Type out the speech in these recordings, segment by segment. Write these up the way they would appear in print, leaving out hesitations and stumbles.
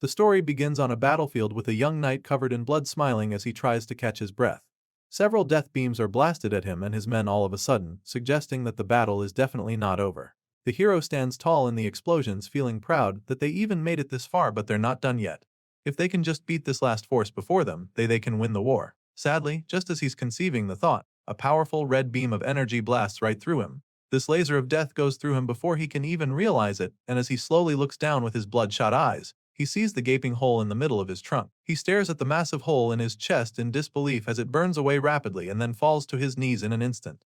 The story begins on a battlefield with a young knight covered in blood smiling as he tries to catch his breath. Several death beams are blasted at him and his men all of a sudden, suggesting that the battle is definitely not over. The hero stands tall in the explosions, feeling proud that they even made it this far, but they're not done yet. If they can just beat this last force before them, they can win the war. Sadly, just as he's conceiving the thought, a powerful red beam of energy blasts right through him. This laser of death goes through him before he can even realize it, and as he slowly looks down with his bloodshot eyes, he sees the gaping hole in the middle of his trunk. He stares at the massive hole in his chest in disbelief as it burns away rapidly and then falls to his knees in an instant.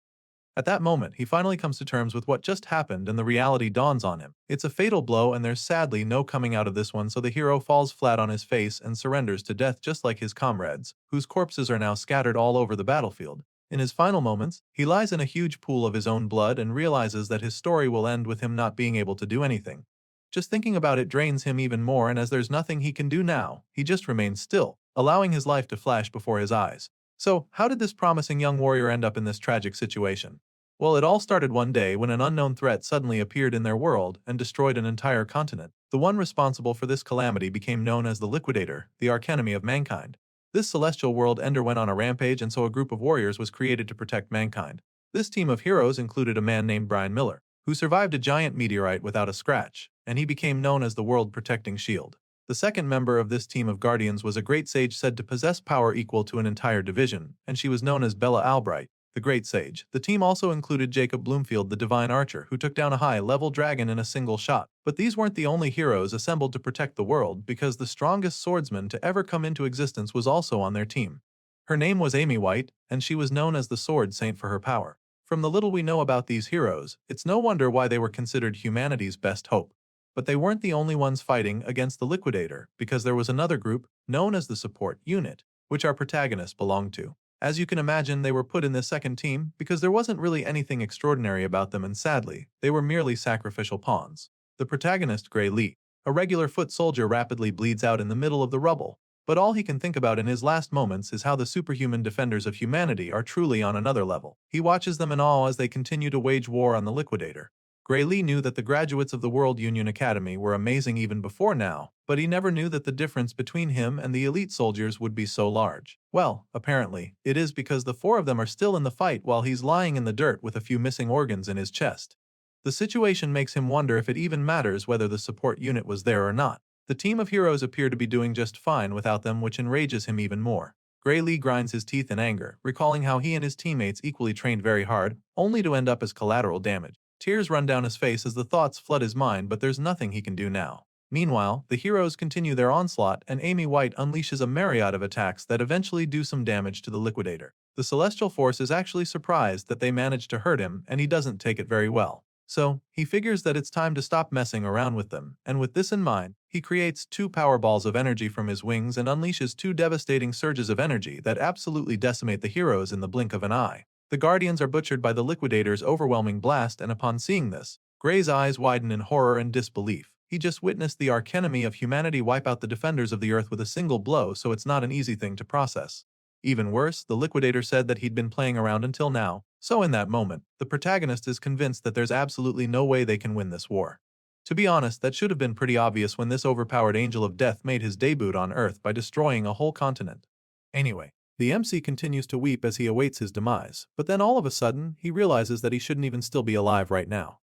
At that moment, he finally comes to terms with what just happened and the reality dawns on him. It's a fatal blow and there's sadly no coming out of this one, so the hero falls flat on his face and surrenders to death just like his comrades, whose corpses are now scattered all over the battlefield. In his final moments, he lies in a huge pool of his own blood and realizes that his story will end with him not being able to do anything. Just thinking about it drains him even more, and as there's nothing he can do now, he just remains still, allowing his life to flash before his eyes. So, how did this promising young warrior end up in this tragic situation? Well, it all started one day when an unknown threat suddenly appeared in their world and destroyed an entire continent. The one responsible for this calamity became known as the Liquidator, the archenemy of mankind. This celestial world ender went on a rampage, and so a group of warriors was created to protect mankind. This team of heroes included a man named Brian Miller, who survived a giant meteorite without a scratch, and he became known as the world-protecting shield. The second member of this team of guardians was a great sage said to possess power equal to an entire division, and she was known as Bella Albright, the great sage. The team also included Jacob Bloomfield, the divine archer, who took down a high-level dragon in a single shot. But these weren't the only heroes assembled to protect the world, because the strongest swordsman to ever come into existence was also on their team. Her name was Amy White, and she was known as the Sword Saint for her power. From the little we know about these heroes, it's no wonder why they were considered humanity's best hope. But they weren't the only ones fighting against the Liquidator, because there was another group, known as the Support Unit, which our protagonists belonged to. As you can imagine, they were put in this second team because there wasn't really anything extraordinary about them, and sadly, they were merely sacrificial pawns. The protagonist, Gray Lee, a regular foot soldier, rapidly bleeds out in the middle of the rubble, but all he can think about in his last moments is how the superhuman defenders of humanity are truly on another level. He watches them in awe as they continue to wage war on the Liquidator. Gray Lee knew that the graduates of the World Union Academy were amazing even before now, but he never knew that the difference between him and the elite soldiers would be so large. Well, apparently, it is because the four of them are still in the fight while he's lying in the dirt with a few missing organs in his chest. The situation makes him wonder if it even matters whether the support unit was there or not. The team of heroes appear to be doing just fine without them, which enrages him even more. Gray Lee grinds his teeth in anger, recalling how he and his teammates equally trained very hard, only to end up as collateral damage. Tears run down his face as the thoughts flood his mind, but there's nothing he can do now. Meanwhile, the heroes continue their onslaught, and Amy White unleashes a myriad of attacks that eventually do some damage to the Liquidator. The Celestial Force is actually surprised that they managed to hurt him, and he doesn't take it very well. So, he figures that it's time to stop messing around with them, and with this in mind, he creates 2 power balls of energy from his wings and unleashes 2 devastating surges of energy that absolutely decimate the heroes in the blink of an eye. The Guardians are butchered by the Liquidator's overwhelming blast, and upon seeing this, Gray's eyes widen in horror and disbelief. He just witnessed the archenemy of humanity wipe out the defenders of the Earth with a single blow, so it's not an easy thing to process. Even worse, the Liquidator said that he'd been playing around until now, so in that moment, the protagonist is convinced that there's absolutely no way they can win this war. To be honest, that should have been pretty obvious when this overpowered angel of death made his debut on Earth by destroying a whole continent. Anyway, the MC continues to weep as he awaits his demise, but then all of a sudden, he realizes that he shouldn't even still be alive right now.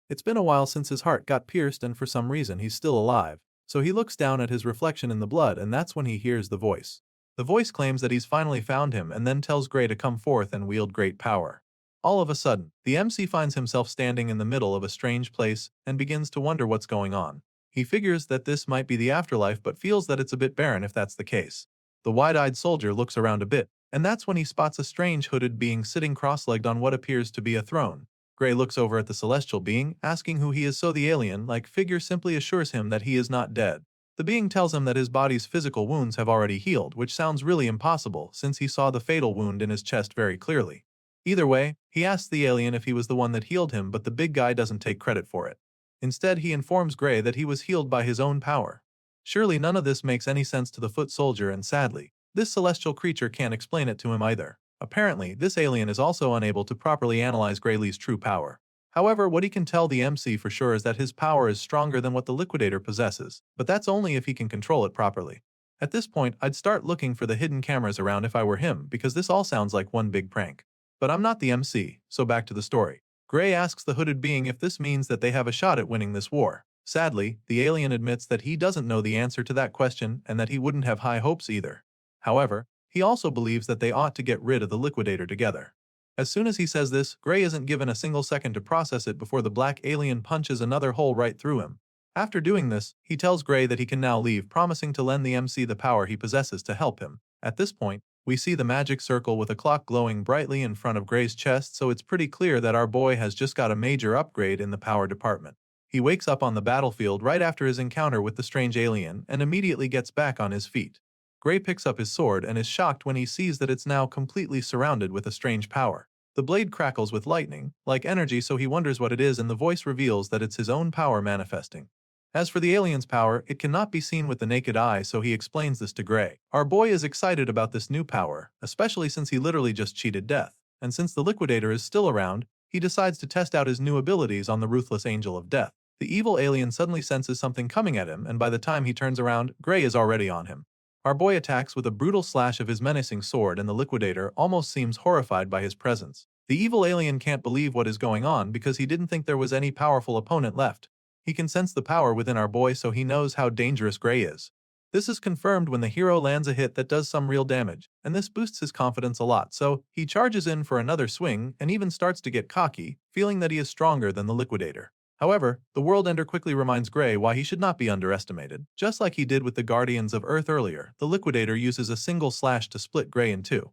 It's been a while since his heart got pierced, and for some reason he's still alive, so he looks down at his reflection in the blood, and that's when he hears the voice. The voice claims that he's finally found him and then tells Gray to come forth and wield great power. All of a sudden, the MC finds himself standing in the middle of a strange place and begins to wonder what's going on. He figures that this might be the afterlife, but feels that it's a bit barren if that's the case. The wide-eyed soldier looks around a bit, and that's when he spots a strange hooded being sitting cross-legged on what appears to be a throne. Gray looks over at the celestial being, asking who he is, so the alien-like figure simply assures him that he is not dead. The being tells him that his body's physical wounds have already healed, which sounds really impossible since he saw the fatal wound in his chest very clearly. Either way, he asks the alien if he was the one that healed him, but the big guy doesn't take credit for it. Instead, he informs Gray that he was healed by his own power. Surely none of this makes any sense to the foot soldier, and sadly, this celestial creature can't explain it to him either. Apparently, this alien is also unable to properly analyze Gray Lee's true power. However, what he can tell the MC for sure is that his power is stronger than what the Liquidator possesses, but that's only if he can control it properly. At this point, I'd start looking for the hidden cameras around if I were him, because this all sounds like one big prank. But I'm not the MC, so back to the story. Gray asks the hooded being if this means that they have a shot at winning this war. Sadly, the alien admits that he doesn't know the answer to that question and that he wouldn't have high hopes either. However, he also believes that they ought to get rid of the Liquidator together. As soon as he says this, Gray isn't given a single second to process it before the black alien punches another hole right through him. After doing this, he tells Gray that he can now leave, promising to lend the MC the power he possesses to help him. At this point, we see the magic circle with a clock glowing brightly in front of Gray's chest, so it's pretty clear that our boy has just got a major upgrade in the power department. He wakes up on the battlefield right after his encounter with the strange alien and immediately gets back on his feet. Gray picks up his sword and is shocked when he sees that it's now completely surrounded with a strange power. The blade crackles with lightning, like energy, so he wonders what it is, and the voice reveals that it's his own power manifesting. As for the alien's power, it cannot be seen with the naked eye, so he explains this to Gray. Our boy is excited about this new power, especially since he literally just cheated death, and since the Liquidator is still around, he decides to test out his new abilities on the ruthless Angel of Death. The evil alien suddenly senses something coming at him, and by the time he turns around, Gray is already on him. Our boy attacks with a brutal slash of his menacing sword, and the Liquidator almost seems horrified by his presence. The evil alien can't believe what is going on because he didn't think there was any powerful opponent left. He can sense the power within our boy, so he knows how dangerous Gray is. This is confirmed when the hero lands a hit that does some real damage, and this boosts his confidence a lot, so he charges in for another swing and even starts to get cocky, feeling that he is stronger than the Liquidator. However, the World Ender quickly reminds Gray why he should not be underestimated. Just like he did with the Guardians of Earth earlier, the Liquidator uses a single slash to split Gray in two.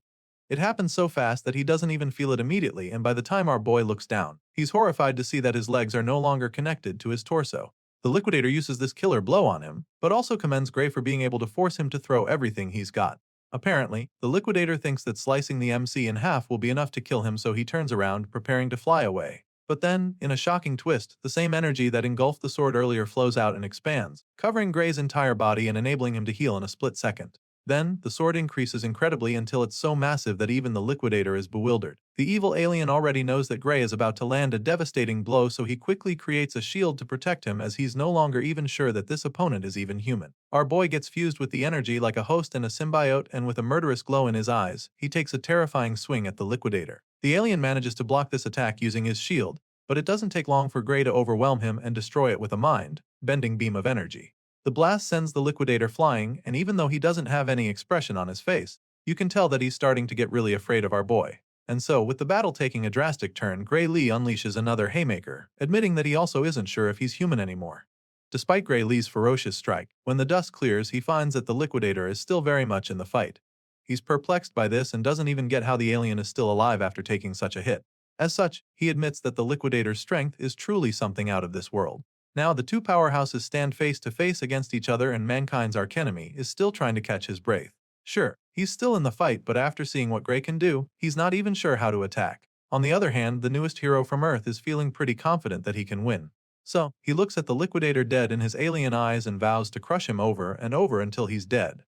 It happens so fast that he doesn't even feel it immediately, and by the time our boy looks down, he's horrified to see that his legs are no longer connected to his torso. The Liquidator uses this killer blow on him, but also commends Gray for being able to force him to throw everything he's got. Apparently, the Liquidator thinks that slicing the MC in half will be enough to kill him, so he turns around, preparing to fly away. But then, in a shocking twist, the same energy that engulfed the sword earlier flows out and expands, covering Gray's entire body and enabling him to heal in a split second. Then, the sword increases incredibly until it's so massive that even the Liquidator is bewildered. The evil alien already knows that Gray is about to land a devastating blow, so he quickly creates a shield to protect him, as he's no longer even sure that this opponent is even human. Our boy gets fused with the energy like a host and a symbiote, and with a murderous glow in his eyes, he takes a terrifying swing at the Liquidator. The alien manages to block this attack using his shield, but it doesn't take long for Gray to overwhelm him and destroy it with a mind-bending beam of energy. The blast sends the Liquidator flying, and even though he doesn't have any expression on his face, you can tell that he's starting to get really afraid of our boy. And so, with the battle taking a drastic turn, Gray Lee unleashes another haymaker, admitting that he also isn't sure if he's human anymore. Despite Gray Lee's ferocious strike, when the dust clears, he finds that the Liquidator is still very much in the fight. He's perplexed by this and doesn't even get how the alien is still alive after taking such a hit. As such, he admits that the Liquidator's strength is truly something out of this world. Now the two powerhouses stand face to face against each other, and mankind's archenemy is still trying to catch his breath. Sure, he's still in the fight, but after seeing what Gray can do, he's not even sure how to attack. On the other hand, the newest hero from Earth is feeling pretty confident that he can win. So, he looks at the Liquidator dead in his alien eyes and vows to crush him over and over until he's dead.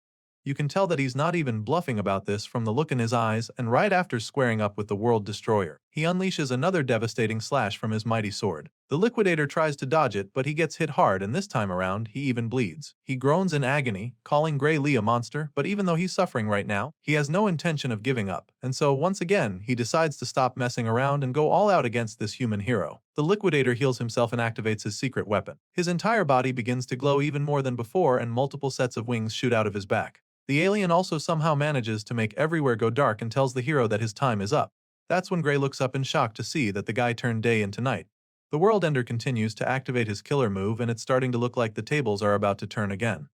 You can tell that he's not even bluffing about this from the look in his eyes, and right after squaring up with the World Destroyer, he unleashes another devastating slash from his mighty sword. The Liquidator tries to dodge it, but he gets hit hard, and this time around, he even bleeds. He groans in agony, calling Gray Lee a monster, but even though he's suffering right now, he has no intention of giving up, and so once again, he decides to stop messing around and go all out against this human hero. The Liquidator heals himself and activates his secret weapon. His entire body begins to glow even more than before, and multiple sets of wings shoot out of his back. The alien also somehow manages to make everywhere go dark and tells the hero that his time is up. That's when Gray looks up in shock to see that the guy turned day into night. The World Ender continues to activate his killer move, and it's starting to look like the tables are about to turn again.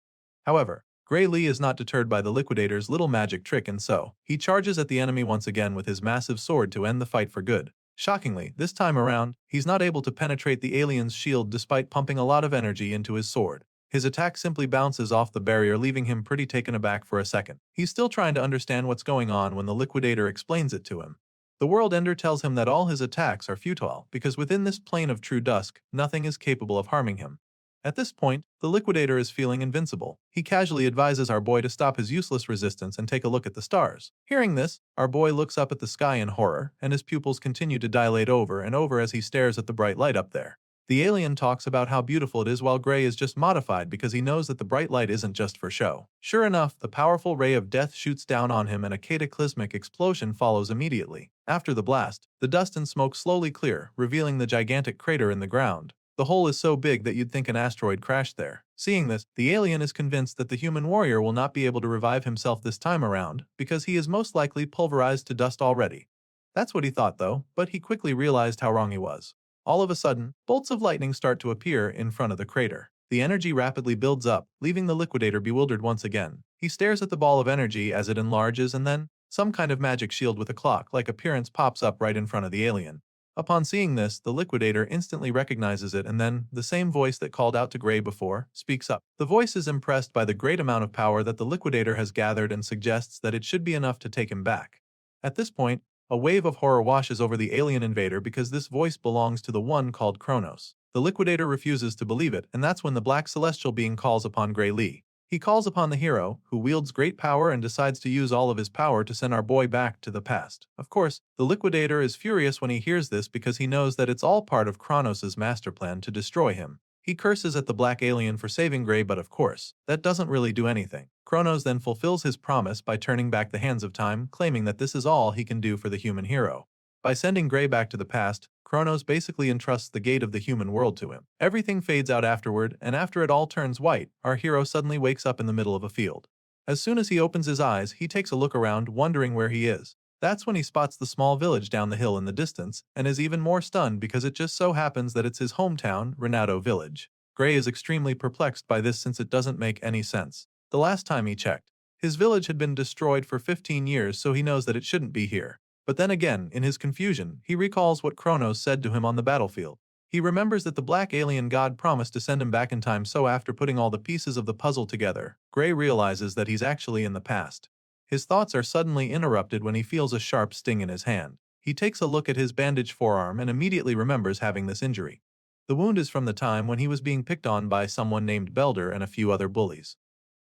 However, Gray Lee is not deterred by the Liquidator's little magic trick, and so he charges at the enemy once again with his massive sword to end the fight for good. Shockingly, this time around, he's not able to penetrate the alien's shield despite pumping a lot of energy into his sword. His attack simply bounces off the barrier, leaving him pretty taken aback for a second. He's still trying to understand what's going on when the Liquidator explains it to him. The World Ender tells him that all his attacks are futile because within this plane of true dusk, nothing is capable of harming him. At this point, the Liquidator is feeling invincible. He casually advises our boy to stop his useless resistance and take a look at the stars. Hearing this, our boy looks up at the sky in horror, and his pupils continue to dilate over and over as he stares at the bright light up there. The alien talks about how beautiful it is while Gray is just modified because he knows that the bright light isn't just for show. Sure enough, the powerful ray of death shoots down on him and a cataclysmic explosion follows immediately. After the blast, the dust and smoke slowly clear, revealing the gigantic crater in the ground. The hole is so big that you'd think an asteroid crashed there. Seeing this, the alien is convinced that the human warrior will not be able to revive himself this time around because he is most likely pulverized to dust already. That's what he thought though, but he quickly realized how wrong he was. All of a sudden, bolts of lightning start to appear in front of the crater. The energy rapidly builds up, leaving the Liquidator bewildered once again. He stares at the ball of energy as it enlarges and then, some kind of magic shield with a clock-like appearance pops up right in front of the alien. Upon seeing this, the Liquidator instantly recognizes it and then, the same voice that called out to Gray before, speaks up. The voice is impressed by the great amount of power that the Liquidator has gathered and suggests that it should be enough to take him back. At this point, a wave of horror washes over the alien invader because this voice belongs to the one called Kronos. The Liquidator refuses to believe it, and that's when the black celestial being calls upon Gray Lee. He calls upon the hero, who wields great power and decides to use all of his power to send our boy back to the past. Of course, the Liquidator is furious when he hears this because he knows that it's all part of Kronos' master plan to destroy him. He curses at the black alien for saving Gray, but of course, that doesn't really do anything. Kronos then fulfills his promise by turning back the hands of time, claiming that this is all he can do for the human hero. By sending Gray back to the past, Kronos basically entrusts the gate of the human world to him. Everything fades out afterward, and after it all turns white, our hero suddenly wakes up in the middle of a field. As soon as he opens his eyes, he takes a look around, wondering where he is. That's when he spots the small village down the hill in the distance, and is even more stunned because it just so happens that it's his hometown, Renato Village. Gray is extremely perplexed by this since it doesn't make any sense. The last time he checked, his village had been destroyed for 15 years, so he knows that it shouldn't be here. But then again, in his confusion, he recalls what Kronos said to him on the battlefield. He remembers that the black alien god promised to send him back in time, so after putting all the pieces of the puzzle together, Gray realizes that he's actually in the past. His thoughts are suddenly interrupted when he feels a sharp sting in his hand. He takes a look at his bandaged forearm and immediately remembers having this injury. The wound is from the time when he was being picked on by someone named Belder and a few other bullies.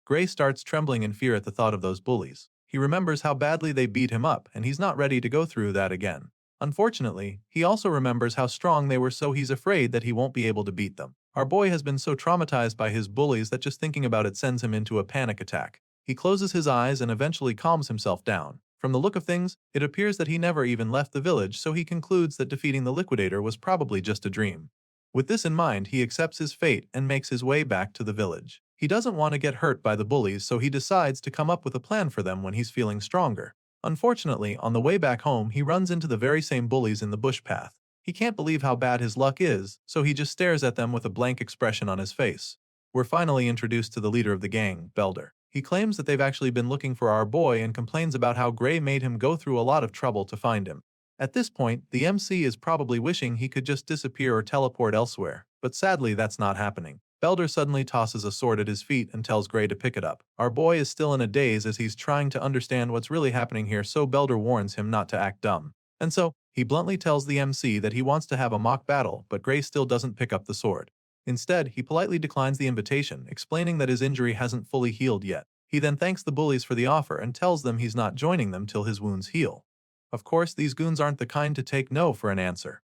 Gray starts trembling in fear at the thought of those bullies. He remembers how badly they beat him up, and he's not ready to go through that again. Unfortunately, he also remembers how strong they were, so he's afraid that he won't be able to beat them. Our boy has been so traumatized by his bullies that just thinking about it sends him into a panic attack. He closes his eyes and eventually calms himself down. From the look of things, it appears that he never even left the village, so he concludes that defeating the Liquidator was probably just a dream. With this in mind, he accepts his fate and makes his way back to the village. He doesn't want to get hurt by the bullies, so he decides to come up with a plan for them when he's feeling stronger. Unfortunately, on the way back home, he runs into the very same bullies in the bush path. He can't believe how bad his luck is, so he just stares at them with a blank expression on his face. We're finally introduced to the leader of the gang, Belder. He claims that they've actually been looking for our boy and complains about how Gray made him go through a lot of trouble to find him. At this point, the MC is probably wishing he could just disappear or teleport elsewhere, but sadly that's not happening. Belder suddenly tosses a sword at his feet and tells Gray to pick it up. Our boy is still in a daze as he's trying to understand what's really happening here, so Belder warns him not to act dumb. And so, he bluntly tells the MC that he wants to have a mock battle, but Gray still doesn't pick up the sword. Instead, he politely declines the invitation, explaining that his injury hasn't fully healed yet. He then thanks the bullies for the offer and tells them he's not joining them till his wounds heal. Of course, these goons aren't the kind to take no for an answer.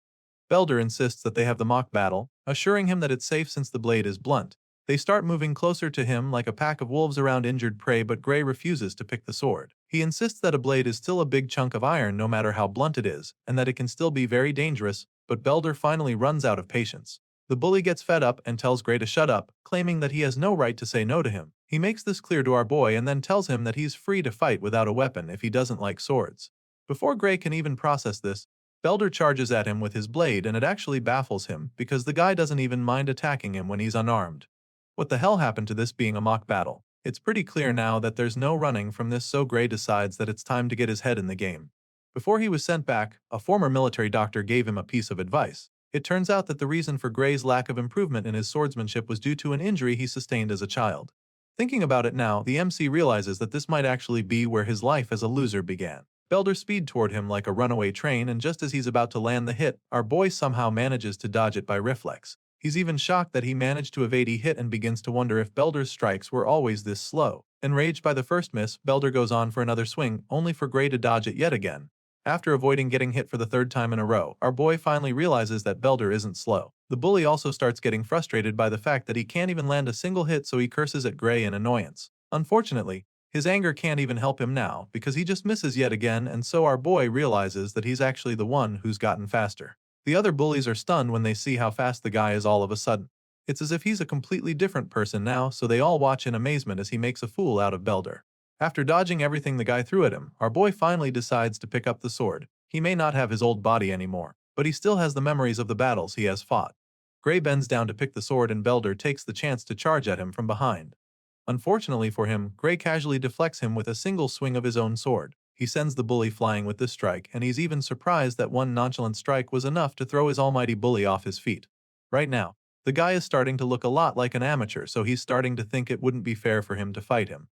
Belder insists that they have the mock battle, assuring him that it's safe since the blade is blunt. They start moving closer to him like a pack of wolves around injured prey, but Gray refuses to pick the sword. He insists that a blade is still a big chunk of iron no matter how blunt it is, and that it can still be very dangerous, but Belder finally runs out of patience. The bully gets fed up and tells Gray to shut up, claiming that he has no right to say no to him. He makes this clear to our boy and then tells him that he's free to fight without a weapon if he doesn't like swords. Before Gray can even process this, Belder charges at him with his blade, and it actually baffles him because the guy doesn't even mind attacking him when he's unarmed. What the hell happened to this being a mock battle? It's pretty clear now that there's no running from this, so Gray decides that it's time to get his head in the game. Before he was sent back, a former military doctor gave him a piece of advice. It turns out that the reason for Gray's lack of improvement in his swordsmanship was due to an injury he sustained as a child. Thinking about it now, the MC realizes that this might actually be where his life as a loser began. Belder speeds toward him like a runaway train, and just as he's about to land the hit, our boy somehow manages to dodge it by reflex. He's even shocked that he managed to evade a hit and begins to wonder if Belder's strikes were always this slow. Enraged by the first miss, Belder goes on for another swing, only for Gray to dodge it yet again. After avoiding getting hit for the third time in a row, our boy finally realizes that Belder isn't slow. The bully also starts getting frustrated by the fact that he can't even land a single hit, so he curses at Gray in annoyance. Unfortunately, his anger can't even help him now because he just misses yet again, and so our boy realizes that he's actually the one who's gotten faster. The other bullies are stunned when they see how fast the guy is all of a sudden. It's as if he's a completely different person now, so they all watch in amazement as he makes a fool out of Belder. After dodging everything the guy threw at him, our boy finally decides to pick up the sword. He may not have his old body anymore, but he still has the memories of the battles he has fought. Gray bends down to pick the sword and Belder takes the chance to charge at him from behind. Unfortunately for him, Gray casually deflects him with a single swing of his own sword. He sends the bully flying with this strike, and he's even surprised that one nonchalant strike was enough to throw his almighty bully off his feet. Right now, the guy is starting to look a lot like an amateur, so he's starting to think it wouldn't be fair for him to fight him.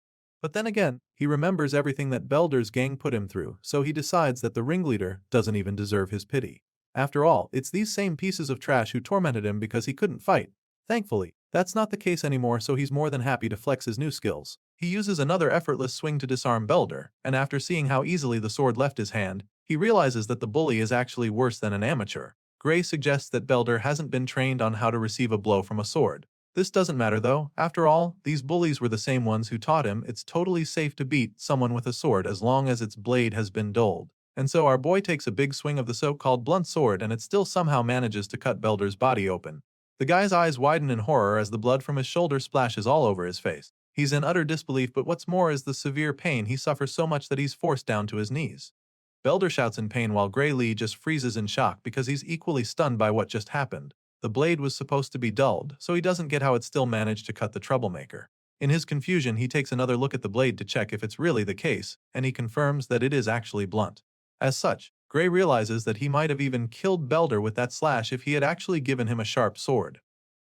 But then again, he remembers everything that Belder's gang put him through, so he decides that the ringleader doesn't even deserve his pity. After all, it's these same pieces of trash who tormented him because he couldn't fight. Thankfully, that's not the case anymore, so he's more than happy to flex his new skills. He uses another effortless swing to disarm Belder, and after seeing how easily the sword left his hand, he realizes that the bully is actually worse than an amateur. Gray suggests that Belder hasn't been trained on how to receive a blow from a sword. This doesn't matter though. After all, these bullies were the same ones who taught him it's totally safe to beat someone with a sword as long as its blade has been dulled. And so our boy takes a big swing of the so-called blunt sword, and it still somehow manages to cut Belder's body open. The guy's eyes widen in horror as the blood from his shoulder splashes all over his face. He's in utter disbelief, but what's more is the severe pain he suffers so much that he's forced down to his knees. Belder shouts in pain while Gray Lee just freezes in shock because he's equally stunned by what just happened. The blade was supposed to be dulled, so he doesn't get how it still managed to cut the troublemaker. In his confusion, he takes another look at the blade to check if it's really the case, and he confirms that it is actually blunt. As such, Gray realizes that he might have even killed Belder with that slash if he had actually given him a sharp sword.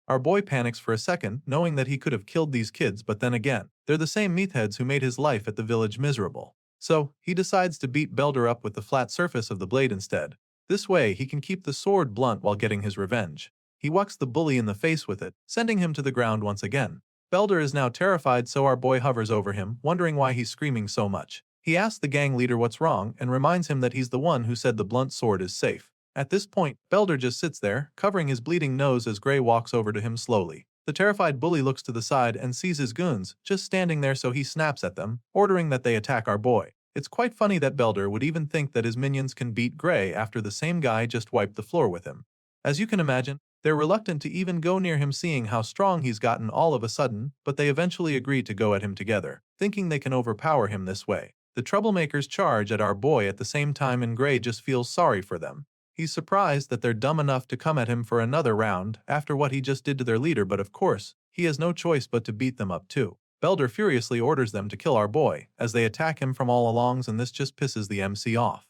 Our boy panics for a second, knowing that he could have killed these kids, but then again, they're the same meatheads who made his life at the village miserable. So, he decides to beat Belder up with the flat surface of the blade instead. This way, he can keep the sword blunt while getting his revenge. He whacks the bully in the face with it, sending him to the ground once again. Belder is now terrified, so our boy hovers over him, wondering why he's screaming so much. He asks the gang leader what's wrong and reminds him that he's the one who said the blunt sword is safe. At this point, Belder just sits there, covering his bleeding nose as Gray walks over to him slowly. The terrified bully looks to the side and sees his goons just standing there, so he snaps at them, ordering that they attack our boy. It's quite funny that Belder would even think that his minions can beat Gray after the same guy just wiped the floor with him. As you can imagine, they're reluctant to even go near him, seeing how strong he's gotten all of a sudden, but they eventually agree to go at him together, thinking they can overpower him this way. The troublemakers charge at our boy at the same time, and Gray just feels sorry for them. He's surprised that they're dumb enough to come at him for another round after what he just did to their leader, but of course, he has no choice but to beat them up too. Belder furiously orders them to kill our boy, as they attack him from all alongs, and this just pisses the MC off.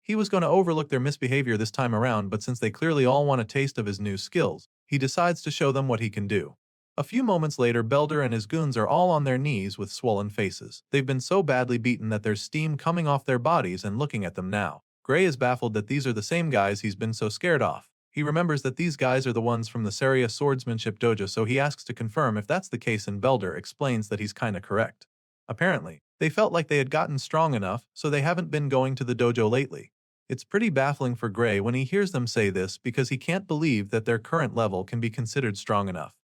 He was going to overlook their misbehavior this time around, but since they clearly all want a taste of his new skills, he decides to show them what he can do. A few moments later, Belder and his goons are all on their knees with swollen faces. They've been so badly beaten that there's steam coming off their bodies and looking at them now. Gray is baffled that these are the same guys he's been so scared of. He remembers that these guys are the ones from the Saria swordsmanship dojo, so he asks to confirm if that's the case, and Belder explains that he's kinda correct. Apparently, they felt like they had gotten strong enough, so they haven't been going to the dojo lately. It's pretty baffling for Gray when he hears them say this, because he can't believe that their current level can be considered strong enough.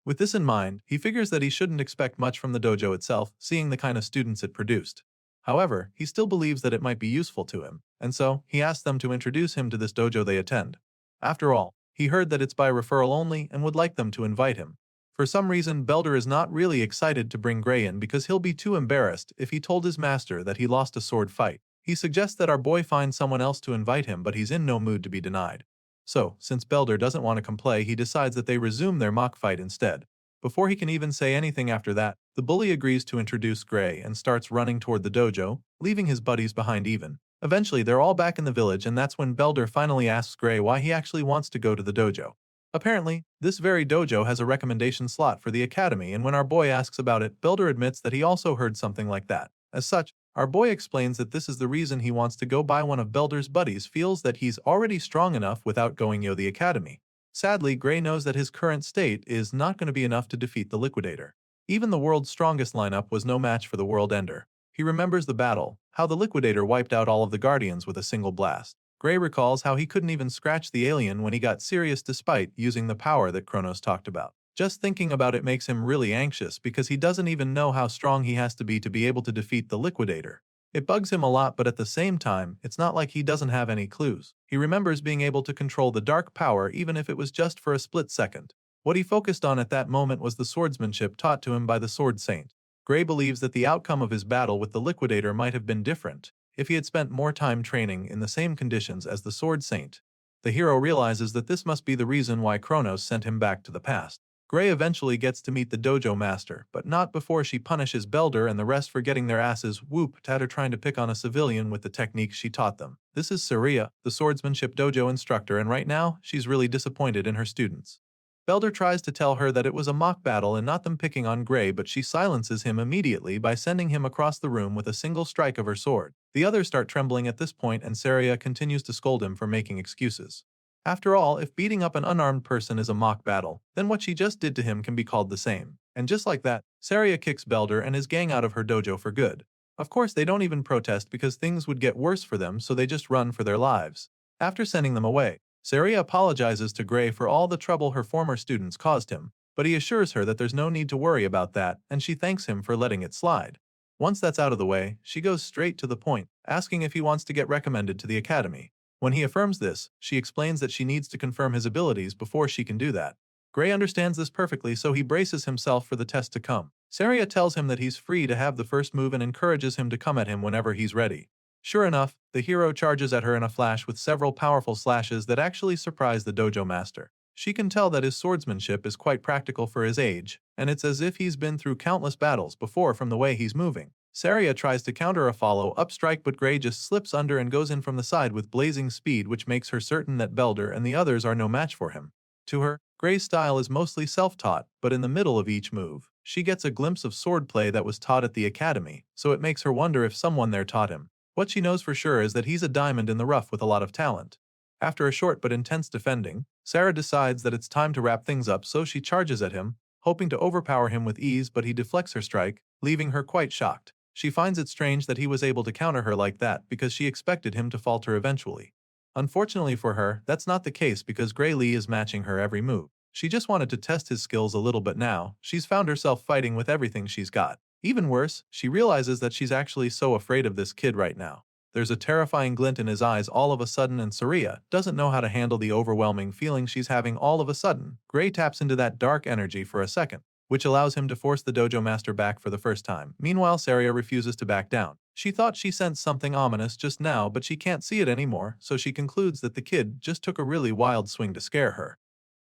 With this in mind, he figures that he shouldn't expect much from the dojo itself, seeing the kind of students it produced. However, he still believes that it might be useful to him, and so he asks them to introduce him to this dojo they attend. After all, he heard that it's by referral only and would like them to invite him. For some reason, Belder is not really excited to bring Gray in because he'll be too embarrassed if he told his master that he lost a sword fight. He suggests that our boy find someone else to invite him, but he's in no mood to be denied. So, since Belder doesn't want to comply, he decides that they resume their mock fight instead. Before he can even say anything after that, the bully agrees to introduce Gray and starts running toward the dojo, leaving his buddies behind even. Eventually, they're all back in the village, and that's when Belder finally asks Gray why he actually wants to go to the dojo. Apparently, this very dojo has a recommendation slot for the academy, and when our boy asks about it, Belder admits that he also heard something like that. As such, our boy explains that this is the reason he wants to go, by one of Belder's buddies feels that he's already strong enough without going to the academy. Sadly, Gray knows that his current state is not going to be enough to defeat the Liquidator. Even the world's strongest lineup was no match for the World Ender. He remembers the battle, how the Liquidator wiped out all of the Guardians with a single blast. Gray recalls how he couldn't even scratch the alien when he got serious despite using the power that Kronos talked about. Just thinking about it makes him really anxious because he doesn't even know how strong he has to be able to defeat the Liquidator. It bugs him a lot, but at the same time, it's not like he doesn't have any clues. He remembers being able to control the dark power even if it was just for a split second. What he focused on at that moment was the swordsmanship taught to him by the Sword Saint. Gray believes that the outcome of his battle with the Liquidator might have been different if he had spent more time training in the same conditions as the Sword Saint. The hero realizes that this must be the reason why Kronos sent him back to the past. Gray eventually gets to meet the dojo master, but not before she punishes Belder and the rest for getting their asses whooped at her trying to pick on a civilian with the techniques she taught them. This is Saria, the swordsmanship dojo instructor, and right now, she's really disappointed in her students. Belder tries to tell her that it was a mock battle and not them picking on Gray, but she silences him immediately by sending him across the room with a single strike of her sword. The others start trembling at this point, and Saria continues to scold him for making excuses. After all, if beating up an unarmed person is a mock battle, then what she just did to him can be called the same. And just like that, Saria kicks Belder and his gang out of her dojo for good. Of course, they don't even protest because things would get worse for them, so they just run for their lives. After sending them away, Saria apologizes to Gray for all the trouble her former students caused him, but he assures her that there's no need to worry about that, and she thanks him for letting it slide. Once that's out of the way, she goes straight to the point, asking if he wants to get recommended to the academy. When he affirms this, she explains that she needs to confirm his abilities before she can do that. Gray understands this perfectly, so he braces himself for the test to come. Saria tells him that he's free to have the first move and encourages him to come at him whenever he's ready. Sure enough, the hero charges at her in a flash with several powerful slashes that actually surprise the dojo master. She can tell that his swordsmanship is quite practical for his age, and it's as if he's been through countless battles before from the way he's moving. Saria tries to counter a follow-up strike, but Gray just slips under and goes in from the side with blazing speed, which makes her certain that Belder and the others are no match for him. To her, Gray's style is mostly self-taught, but in the middle of each move, she gets a glimpse of swordplay that was taught at the academy, so it makes her wonder if someone there taught him. What she knows for sure is that he's a diamond in the rough with a lot of talent. After a short but intense defending, Sarah decides that it's time to wrap things up, so she charges at him, hoping to overpower him with ease, but he deflects her strike, leaving her quite shocked. She finds it strange that he was able to counter her like that because she expected him to falter eventually. Unfortunately for her, that's not the case because Gray Lee is matching her every move. She just wanted to test his skills a little, but now, she's found herself fighting with everything she's got. Even worse, she realizes that she's actually so afraid of this kid right now. There's a terrifying glint in his eyes all of a sudden, and Saria doesn't know how to handle the overwhelming feeling she's having all of a sudden. Gray taps into that dark energy for a second, which allows him to force the dojo master back for the first time. Meanwhile, Saria refuses to back down. She thought she sensed something ominous just now, but she can't see it anymore, so she concludes that the kid just took a really wild swing to scare her.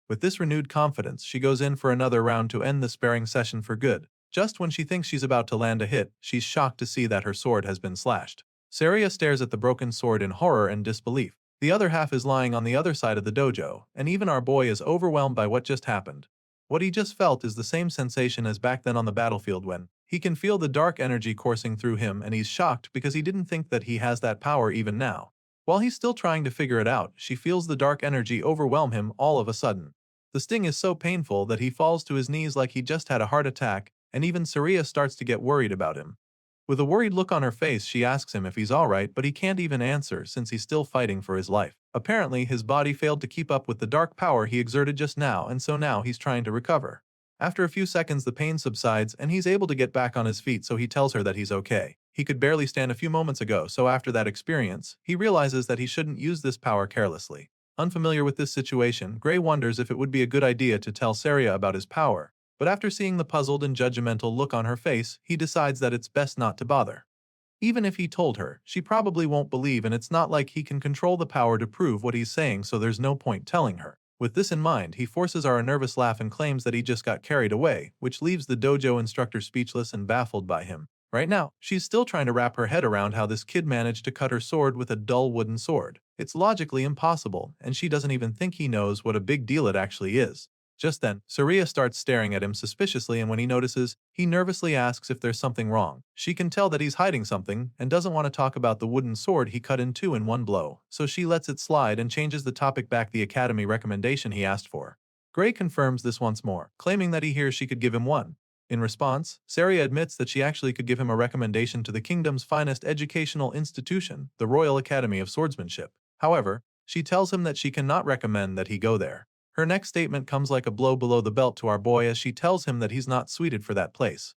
With this renewed confidence, she goes in for another round to end the sparring session for good. Just when she thinks she's about to land a hit, she's shocked to see that her sword has been slashed. Saria stares at the broken sword in horror and disbelief. The other half is lying on the other side of the dojo, and even our boy is overwhelmed by what just happened. What he just felt is the same sensation as back then on the battlefield when he can feel the dark energy coursing through him, and he's shocked because he didn't think that he has that power even now. While he's still trying to figure it out, she feels the dark energy overwhelm him all of a sudden. The sting is so painful that he falls to his knees like he just had a heart attack, and even Saria starts to get worried about him. With a worried look on her face, she asks him if he's alright, but he can't even answer since he's still fighting for his life. Apparently, his body failed to keep up with the dark power he exerted just now, and so now he's trying to recover. After a few seconds, the pain subsides and he's able to get back on his feet, so he tells her that he's okay. He could barely stand a few moments ago, so after that experience, he realizes that he shouldn't use this power carelessly. Unfamiliar with this situation, Gray wonders if it would be a good idea to tell Saria about his power, but after seeing the puzzled and judgmental look on her face, he decides that it's best not to bother. Even if he told her, she probably won't believe, and it's not like he can control the power to prove what he's saying, so there's no point telling her. With this in mind, he forces a nervous laugh and claims that he just got carried away, which leaves the dojo instructor speechless and baffled by him. Right now, she's still trying to wrap her head around how this kid managed to cut her sword with a dull wooden sword. It's logically impossible, and she doesn't even think he knows what a big deal it actually is. Just then, Saria starts staring at him suspiciously, and when he notices, he nervously asks if there's something wrong. She can tell that he's hiding something and doesn't want to talk about the wooden sword he cut in two in one blow, so she lets it slide and changes the topic back to the academy recommendation he asked for. Gray confirms this once more, claiming that he hears she could give him one. In response, Saria admits that she actually could give him a recommendation to the kingdom's finest educational institution, the Royal Academy of Swordsmanship. However, she tells him that she cannot recommend that he go there. Her next statement comes like a blow below the belt to our boy as she tells him that he's not suited for that place.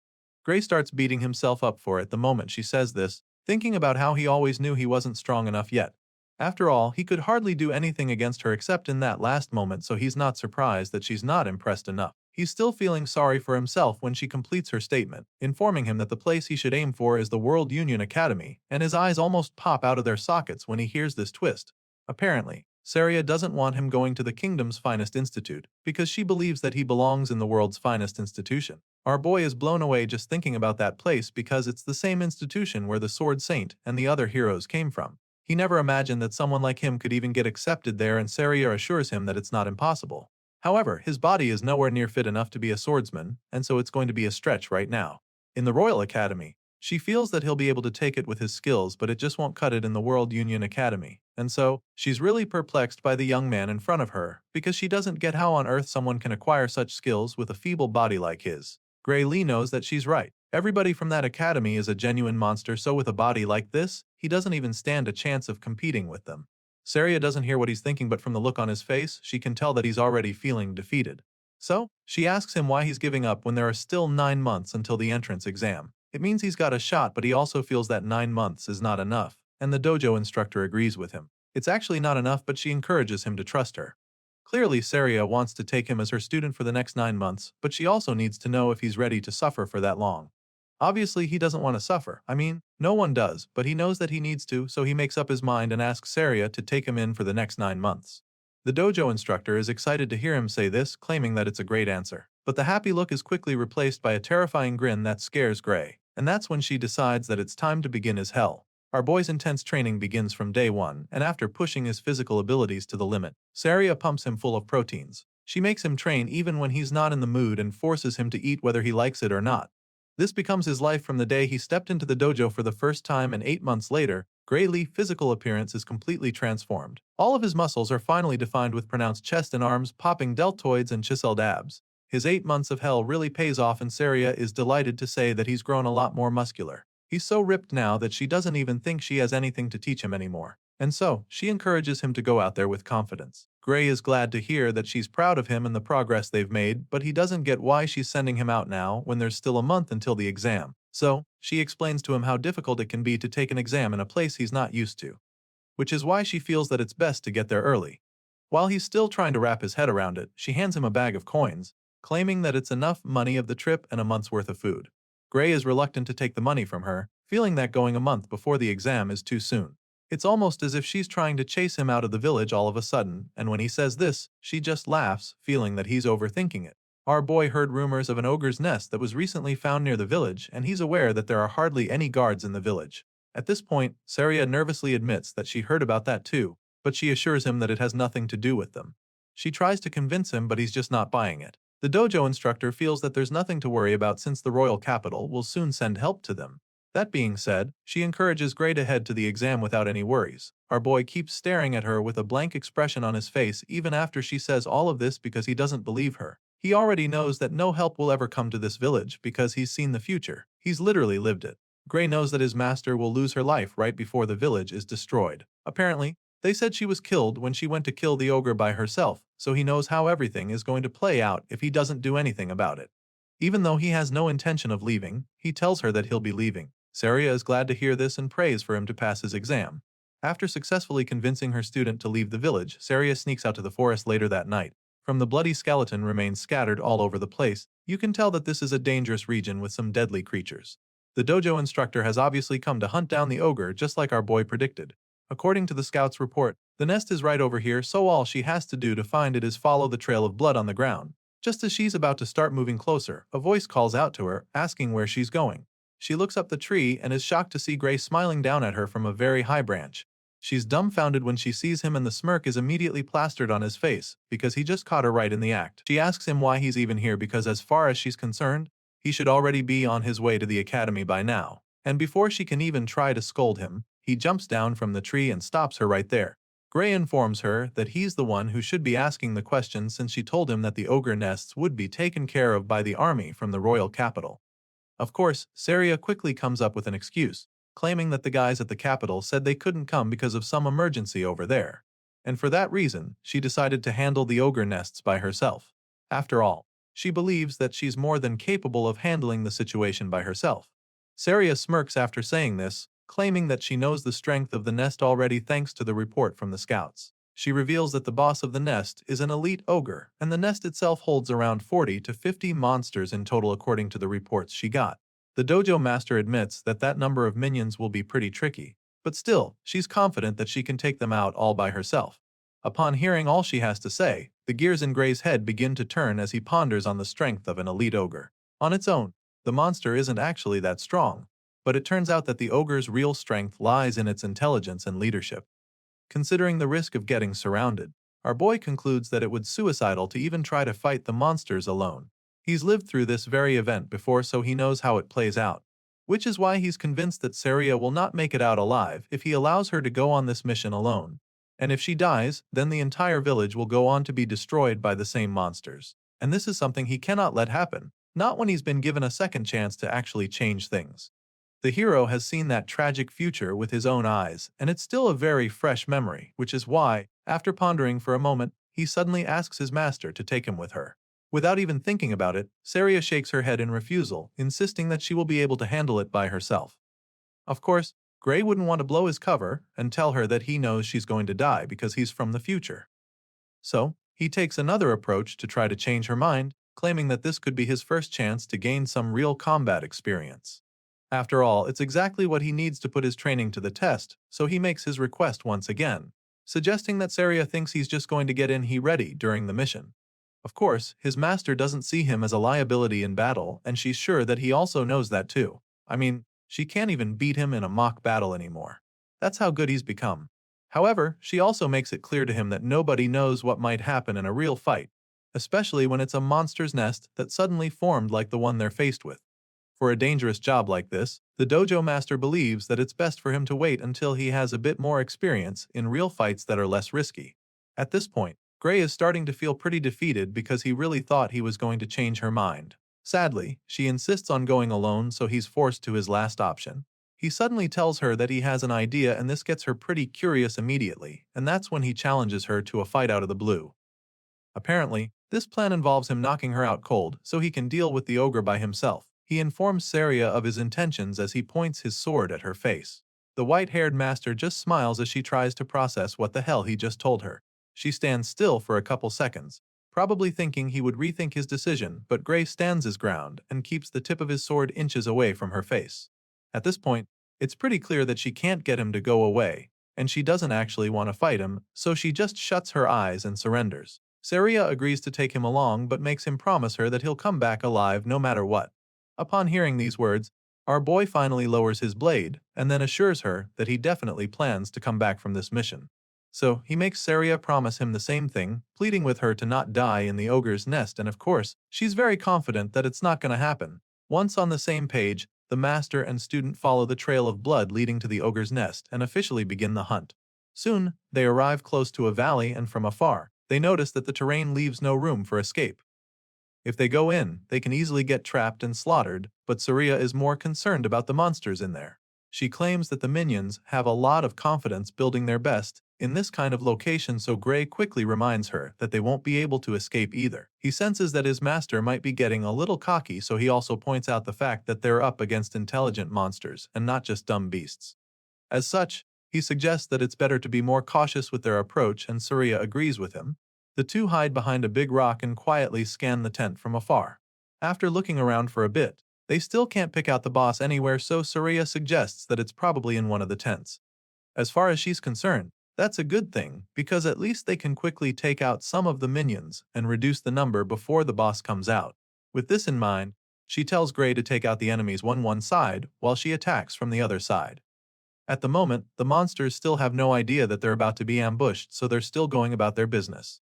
Gray starts beating himself up for it the moment she says this, thinking about how he always knew he wasn't strong enough yet. After all, he could hardly do anything against her except in that last moment, so he's not surprised that she's not impressed enough. He's still feeling sorry for himself when she completes her statement, informing him that the place he should aim for is the World Union Academy, and his eyes almost pop out of their sockets when he hears this twist. Apparently, Saria doesn't want him going to the kingdom's finest institute, because she believes that he belongs in the world's finest institution. Our boy is blown away just thinking about that place because it's the same institution where the Sword Saint and the other heroes came from. He never imagined that someone like him could even get accepted there, and Saria assures him that it's not impossible. However, his body is nowhere near fit enough to be a swordsman, and so it's going to be a stretch right now. In the Royal Academy, she feels that he'll be able to take it with his skills, but it just won't cut it in the World Union Academy, and so, she's really perplexed by the young man in front of her, because she doesn't get how on earth someone can acquire such skills with a feeble body like his. Gray Lee knows that she's right. Everybody from that academy is a genuine monster, so with a body like this, he doesn't even stand a chance of competing with them. Saria doesn't hear what he's thinking, but from the look on his face, she can tell that he's already feeling defeated. So, she asks him why he's giving up when there are still 9 months until the entrance exam. It means he's got a shot, but he also feels that 9 months is not enough, and the dojo instructor agrees with him. It's actually not enough, but she encourages him to trust her. Clearly, Saria wants to take him as her student for the next 9 months, but she also needs to know if he's ready to suffer for that long. Obviously, he doesn't want to suffer. I mean, no one does, but he knows that he needs to, so he makes up his mind and asks Saria to take him in for the next 9 months. The dojo instructor is excited to hear him say this, claiming that it's a great answer. But the happy look is quickly replaced by a terrifying grin that scares Gray, and that's when she decides that it's time to begin his hell. Our boy's intense training begins from day one, and after pushing his physical abilities to the limit, Saria pumps him full of proteins. She makes him train even when he's not in the mood and forces him to eat whether he likes it or not. This becomes his life from the day he stepped into the dojo for the first time, and 8 months later, Gray Lee's physical appearance is completely transformed. All of his muscles are finally defined with pronounced chest and arms, popping deltoids and chiseled abs. His 8 months of hell really pays off, and Saria is delighted to say that he's grown a lot more muscular. He's so ripped now that she doesn't even think she has anything to teach him anymore. And so, she encourages him to go out there with confidence. Gray is glad to hear that she's proud of him and the progress they've made, but he doesn't get why she's sending him out now when there's still a month until the exam. So, she explains to him how difficult it can be to take an exam in a place he's not used to, which is why she feels that it's best to get there early. While he's still trying to wrap his head around it, she hands him a bag of coins, claiming that it's enough money of the trip and a month's worth of food. Gray is reluctant to take the money from her, feeling that going a month before the exam is too soon. It's almost as if she's trying to chase him out of the village all of a sudden, and when he says this, she just laughs, feeling that he's overthinking it. Our boy heard rumors of an ogre's nest that was recently found near the village, and he's aware that there are hardly any guards in the village. At this point, Saria nervously admits that she heard about that too, but she assures him that it has nothing to do with them. She tries to convince him, but he's just not buying it. The dojo instructor feels that there's nothing to worry about since the royal capital will soon send help to them. That being said, she encourages Gray to head to the exam without any worries. Our boy keeps staring at her with a blank expression on his face even after she says all of this because he doesn't believe her. He already knows that no help will ever come to this village because he's seen the future. He's literally lived it. Gray knows that his master will lose her life right before the village is destroyed. Apparently, they said she was killed when she went to kill the ogre by herself, so he knows how everything is going to play out if he doesn't do anything about it. Even though he has no intention of leaving, he tells her that he'll be leaving. Saria is glad to hear this and prays for him to pass his exam. After successfully convincing her student to leave the village, Saria sneaks out to the forest later that night. From the bloody skeleton remains scattered all over the place, you can tell that this is a dangerous region with some deadly creatures. The dojo instructor has obviously come to hunt down the ogre just like our boy predicted. According to the scout's report, the nest is right over here, so all she has to do to find it is follow the trail of blood on the ground. Just as she's about to start moving closer, a voice calls out to her, asking where she's going. She looks up the tree and is shocked to see Gray smiling down at her from a very high branch. She's dumbfounded when she sees him, and the smirk is immediately plastered on his face because he just caught her right in the act. She asks him why he's even here because as far as she's concerned, he should already be on his way to the academy by now. And before she can even try to scold him, he jumps down from the tree and stops her right there. Gray informs her that he's the one who should be asking the question since she told him that the ogre nests would be taken care of by the army from the royal capital. Of course, Saria quickly comes up with an excuse, claiming that the guys at the capital said they couldn't come because of some emergency over there. And for that reason, she decided to handle the ogre nests by herself. After all, she believes that she's more than capable of handling the situation by herself. Saria smirks after saying this, claiming that she knows the strength of the nest already thanks to the report from the scouts. She reveals that the boss of the nest is an elite ogre, and the nest itself holds around 40 to 50 monsters in total according to the reports she got. The dojo master admits that that number of minions will be pretty tricky, but still, she's confident that she can take them out all by herself. Upon hearing all she has to say, the gears in Gray's head begin to turn as he ponders on the strength of an elite ogre. On its own, the monster isn't actually that strong, but it turns out that the ogre's real strength lies in its intelligence and leadership. Considering the risk of getting surrounded, our boy concludes that it would be suicidal to even try to fight the monsters alone. He's lived through this very event before, so he knows how it plays out, which is why he's convinced that Saria will not make it out alive if he allows her to go on this mission alone. And if she dies, then the entire village will go on to be destroyed by the same monsters. And this is something he cannot let happen, not when he's been given a second chance to actually change things. The hero has seen that tragic future with his own eyes, and it's still a very fresh memory, which is why, after pondering for a moment, he suddenly asks his master to take him with her. Without even thinking about it, Saria shakes her head in refusal, insisting that she will be able to handle it by herself. Of course, Gray wouldn't want to blow his cover and tell her that he knows she's going to die because he's from the future. So, he takes another approach to try to change her mind, claiming that this could be his first chance to gain some real combat experience. After all, it's exactly what he needs to put his training to the test, so he makes his request once again, suggesting that Saria thinks he's just going to get in ready during the mission. Of course, his master doesn't see him as a liability in battle, and she's sure that he also knows that too. I mean, she can't even beat him in a mock battle anymore. That's how good he's become. However, she also makes it clear to him that nobody knows what might happen in a real fight, especially when it's a monster's nest that suddenly formed like the one they're faced with. For a dangerous job like this, the dojo master believes that it's best for him to wait until he has a bit more experience in real fights that are less risky. At this point, Gray is starting to feel pretty defeated because he really thought he was going to change her mind. Sadly, she insists on going alone, so he's forced to his last option. He suddenly tells her that he has an idea, and this gets her pretty curious immediately, and that's when he challenges her to a fight out of the blue. Apparently, this plan involves him knocking her out cold so he can deal with the ogre by himself. He informs Saria of his intentions as he points his sword at her face. The white-haired master just smiles as she tries to process what the hell he just told her. She stands still for a couple seconds, probably thinking he would rethink his decision, but Gray stands his ground and keeps the tip of his sword inches away from her face. At this point, it's pretty clear that she can't get him to go away, and she doesn't actually want to fight him, so she just shuts her eyes and surrenders. Saria agrees to take him along but makes him promise her that he'll come back alive no matter what. Upon hearing these words, our boy finally lowers his blade and then assures her that he definitely plans to come back from this mission. So he makes Saria promise him the same thing, pleading with her to not die in the ogre's nest, and of course, she's very confident that it's not going to happen. Once on the same page, the master and student follow the trail of blood leading to the ogre's nest and officially begin the hunt. Soon, they arrive close to a valley, and from afar, they notice that the terrain leaves no room for escape. If they go in, they can easily get trapped and slaughtered, but Saria is more concerned about the monsters in there. She claims that the minions have a lot of confidence building their best in this kind of location, so Gray quickly reminds her that they won't be able to escape either. He senses that his master might be getting a little cocky, so he also points out the fact that they're up against intelligent monsters and not just dumb beasts. As such, he suggests that it's better to be more cautious with their approach, and Saria agrees with him. The two hide behind a big rock and quietly scan the tent from afar. After looking around for a bit, they still can't pick out the boss anywhere, so Saria suggests that it's probably in one of the tents. As far as she's concerned, that's a good thing, because at least they can quickly take out some of the minions and reduce the number before the boss comes out. With this in mind, she tells Gray to take out the enemies one side while she attacks from the other side. At the moment, the monsters still have no idea that they're about to be ambushed, so they're still going about their business.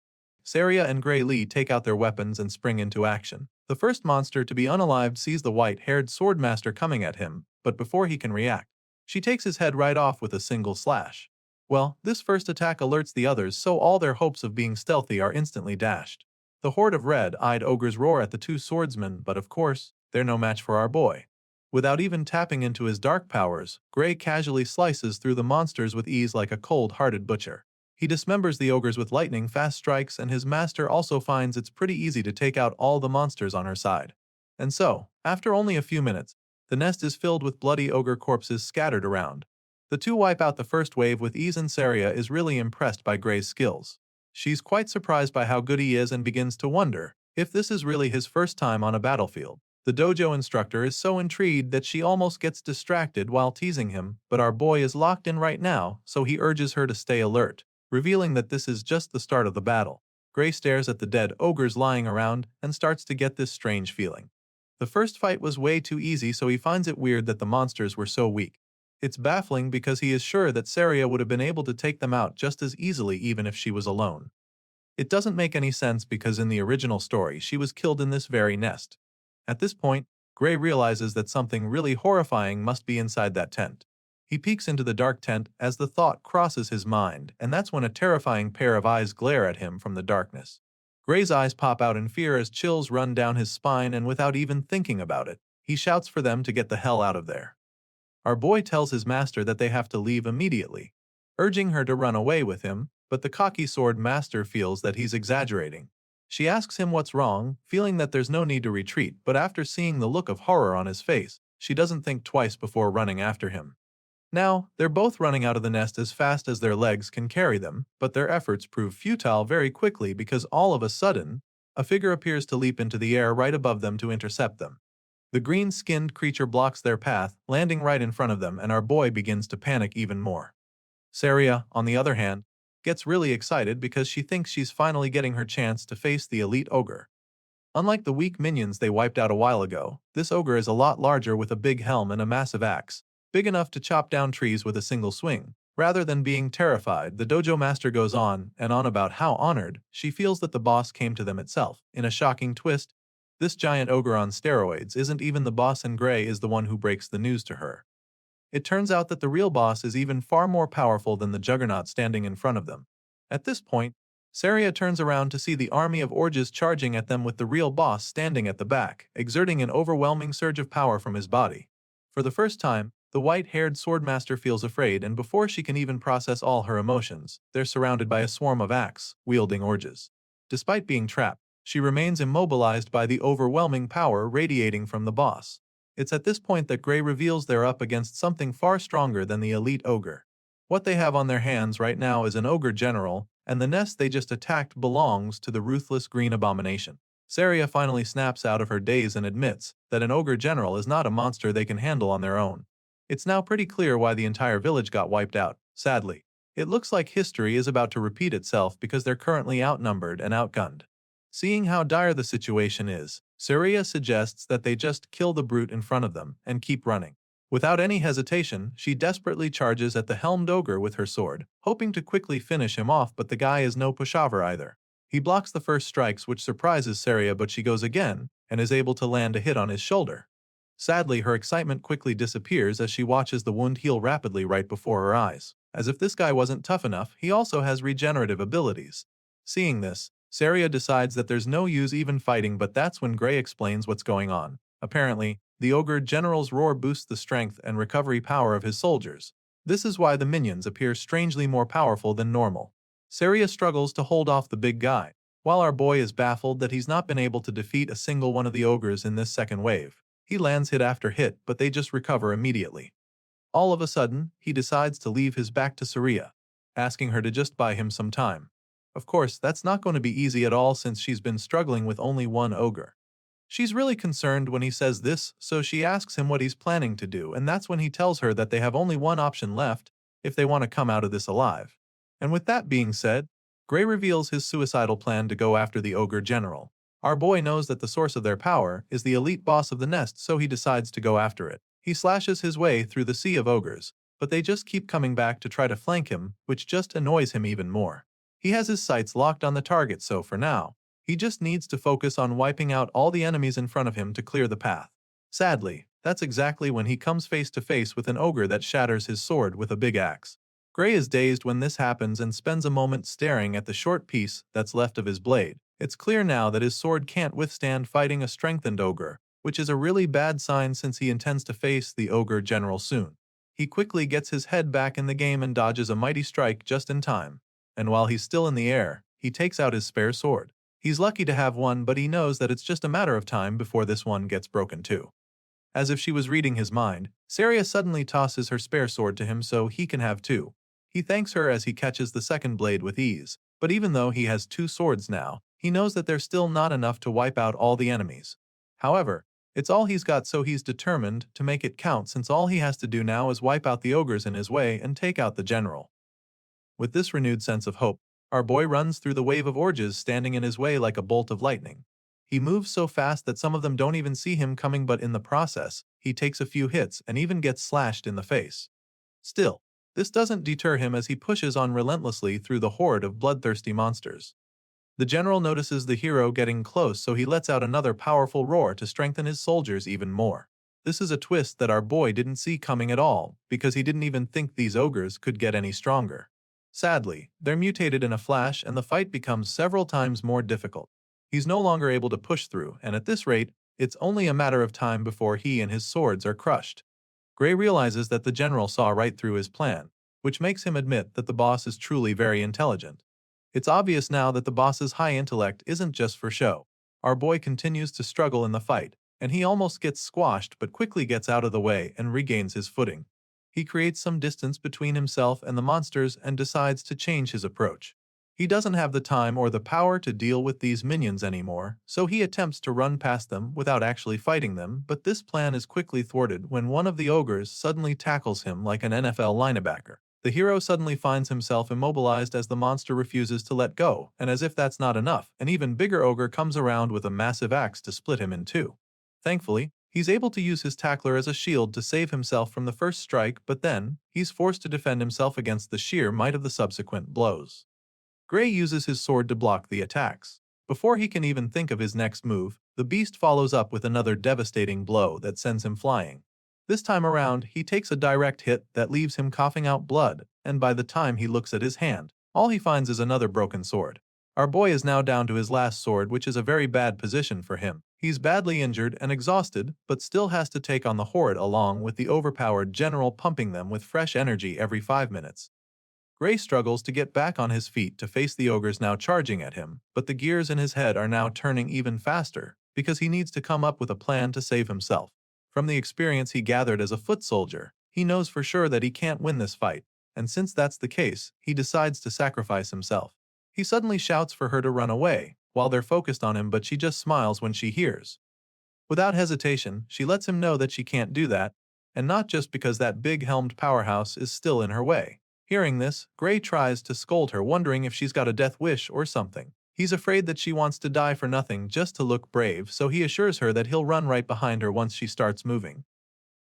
Saria and Gray Lee take out their weapons and spring into action. The first monster to be unalived sees the white-haired swordmaster coming at him, but before he can react, she takes his head right off with a single slash. Well, this first attack alerts the others, so all their hopes of being stealthy are instantly dashed. The horde of red-eyed ogres roar at the two swordsmen, but of course, they're no match for our boy. Without even tapping into his dark powers, Gray casually slices through the monsters with ease like a cold-hearted butcher. He dismembers the ogres with lightning-fast strikes, and his master also finds it's pretty easy to take out all the monsters on her side. And so, after only a few minutes, the nest is filled with bloody ogre corpses scattered around. The two wipe out the first wave with ease, and Saria is really impressed by Gray's skills. She's quite surprised by how good he is and begins to wonder if this is really his first time on a battlefield. The dojo instructor is so intrigued that she almost gets distracted while teasing him, but our boy is locked in right now, so he urges her to stay alert, revealing that this is just the start of the battle. Gray stares at the dead ogres lying around and starts to get this strange feeling. The first fight was way too easy, so he finds it weird that the monsters were so weak. It's baffling because he is sure that Saria would have been able to take them out just as easily even if she was alone. It doesn't make any sense because in the original story she was killed in this very nest. At this point, Gray realizes that something really horrifying must be inside that tent. He peeks into the dark tent as the thought crosses his mind, and that's when a terrifying pair of eyes glare at him from the darkness. Gray's eyes pop out in fear as chills run down his spine, and without even thinking about it, he shouts for them to get the hell out of there. Our boy tells his master that they have to leave immediately, urging her to run away with him, but the cocky sword master feels that he's exaggerating. She asks him what's wrong, feeling that there's no need to retreat, but after seeing the look of horror on his face, she doesn't think twice before running after him. Now, they're both running out of the nest as fast as their legs can carry them, but their efforts prove futile very quickly because all of a sudden, a figure appears to leap into the air right above them to intercept them. The green-skinned creature blocks their path, landing right in front of them, and our boy begins to panic even more. Saria, on the other hand, gets really excited because she thinks she's finally getting her chance to face the elite ogre. Unlike the weak minions they wiped out a while ago, this ogre is a lot larger with a big helm and a massive axe, big enough to chop down trees with a single swing. Rather than being terrified, the dojo master goes on and on about how honored she feels that the boss came to them itself. In a shocking twist, this giant ogre on steroids isn't even the boss, and Gray is the one who breaks the news to her. It turns out that the real boss is even far more powerful than the juggernaut standing in front of them. At this point, Saria turns around to see the army of orges charging at them with the real boss standing at the back, exerting an overwhelming surge of power from his body. For the first time, the white-haired swordmaster feels afraid, and before she can even process all her emotions, they're surrounded by a swarm of axe-wielding orges. Despite being trapped, she remains immobilized by the overwhelming power radiating from the boss. It's at this point that Gray reveals they're up against something far stronger than the elite ogre. What they have on their hands right now is an ogre general, and the nest they just attacked belongs to the ruthless green abomination. Saria finally snaps out of her daze and admits that an ogre general is not a monster they can handle on their own. It's now pretty clear why the entire village got wiped out, sadly. It looks like history is about to repeat itself because they're currently outnumbered and outgunned. Seeing how dire the situation is, Saria suggests that they just kill the brute in front of them and keep running. Without any hesitation, she desperately charges at the helmed ogre with her sword, hoping to quickly finish him off, but the guy is no pushover either. He blocks the first strikes, which surprises Saria, but she goes again and is able to land a hit on his shoulder. Sadly, her excitement quickly disappears as she watches the wound heal rapidly right before her eyes. As if this guy wasn't tough enough, he also has regenerative abilities. Seeing this, Saria decides that there's no use even fighting, but that's when Gray explains what's going on. Apparently, the ogre general's roar boosts the strength and recovery power of his soldiers. This is why the minions appear strangely more powerful than normal. Saria struggles to hold off the big guy, while our boy is baffled that he's not been able to defeat a single one of the ogres in this second wave. He lands hit after hit, but they just recover immediately. All of a sudden, he decides to leave his back to Saria, asking her to just buy him some time. Of course, that's not going to be easy at all since she's been struggling with only one ogre. She's really concerned when he says this, so she asks him what he's planning to do, and that's when he tells her that they have only one option left if they want to come out of this alive. And with that being said, Gray reveals his suicidal plan to go after the ogre general. Our boy knows that the source of their power is the elite boss of the nest, so he decides to go after it. He slashes his way through the sea of ogres, but they just keep coming back to try to flank him, which just annoys him even more. He has his sights locked on the target, so for now, he just needs to focus on wiping out all the enemies in front of him to clear the path. Sadly, that's exactly when he comes face to face with an ogre that shatters his sword with a big axe. Gray is dazed when this happens and spends a moment staring at the short piece that's left of his blade. It's clear now that his sword can't withstand fighting a strengthened ogre, which is a really bad sign since he intends to face the ogre general soon. He quickly gets his head back in the game and dodges a mighty strike just in time. And while he's still in the air, he takes out his spare sword. He's lucky to have one, but he knows that it's just a matter of time before this one gets broken too. As if she was reading his mind, Saria suddenly tosses her spare sword to him so he can have two. He thanks her as he catches the second blade with ease, but even though he has two swords now, he knows that they're still not enough to wipe out all the enemies. However, it's all he's got, so he's determined to make it count, since all he has to do now is wipe out the ogres in his way and take out the general. With this renewed sense of hope, our boy runs through the wave of orges standing in his way like a bolt of lightning. He moves so fast that some of them don't even see him coming, but in the process, he takes a few hits and even gets slashed in the face. Still, this doesn't deter him as he pushes on relentlessly through the horde of bloodthirsty monsters. The general notices the hero getting close, so he lets out another powerful roar to strengthen his soldiers even more. This is a twist that our boy didn't see coming at all, because he didn't even think these ogres could get any stronger. Sadly, they're mutated in a flash and the fight becomes several times more difficult. He's no longer able to push through, and at this rate, it's only a matter of time before he and his swords are crushed. Gray realizes that the general saw right through his plan, which makes him admit that the boss is truly very intelligent. It's obvious now that the boss's high intellect isn't just for show. Our boy continues to struggle in the fight, and he almost gets squashed but quickly gets out of the way and regains his footing. He creates some distance between himself and the monsters and decides to change his approach. He doesn't have the time or the power to deal with these minions anymore, so he attempts to run past them without actually fighting them, but this plan is quickly thwarted when one of the ogres suddenly tackles him like an NFL linebacker. The hero suddenly finds himself immobilized as the monster refuses to let go, and as if that's not enough, an even bigger ogre comes around with a massive axe to split him in two. Thankfully, he's able to use his tackler as a shield to save himself from the first strike, but then, he's forced to defend himself against the sheer might of the subsequent blows. Gray uses his sword to block the attacks. Before he can even think of his next move, the beast follows up with another devastating blow that sends him flying. This time around, he takes a direct hit that leaves him coughing out blood, and by the time he looks at his hand, all he finds is another broken sword. Our boy is now down to his last sword, which is a very bad position for him. He's badly injured and exhausted, but still has to take on the horde along with the overpowered general pumping them with fresh energy every 5 minutes. Gray struggles to get back on his feet to face the ogres now charging at him, but the gears in his head are now turning even faster, because he needs to come up with a plan to save himself. From the experience he gathered as a foot soldier, he knows for sure that he can't win this fight, and since that's the case, he decides to sacrifice himself. He suddenly shouts for her to run away, while they're focused on him, but she just smiles when she hears. Without hesitation, she lets him know that she can't do that, and not just because that big-helmed powerhouse is still in her way. Hearing this, Gray tries to scold her, wondering if she's got a death wish or something. He's afraid that she wants to die for nothing just to look brave, so he assures her that he'll run right behind her once she starts moving.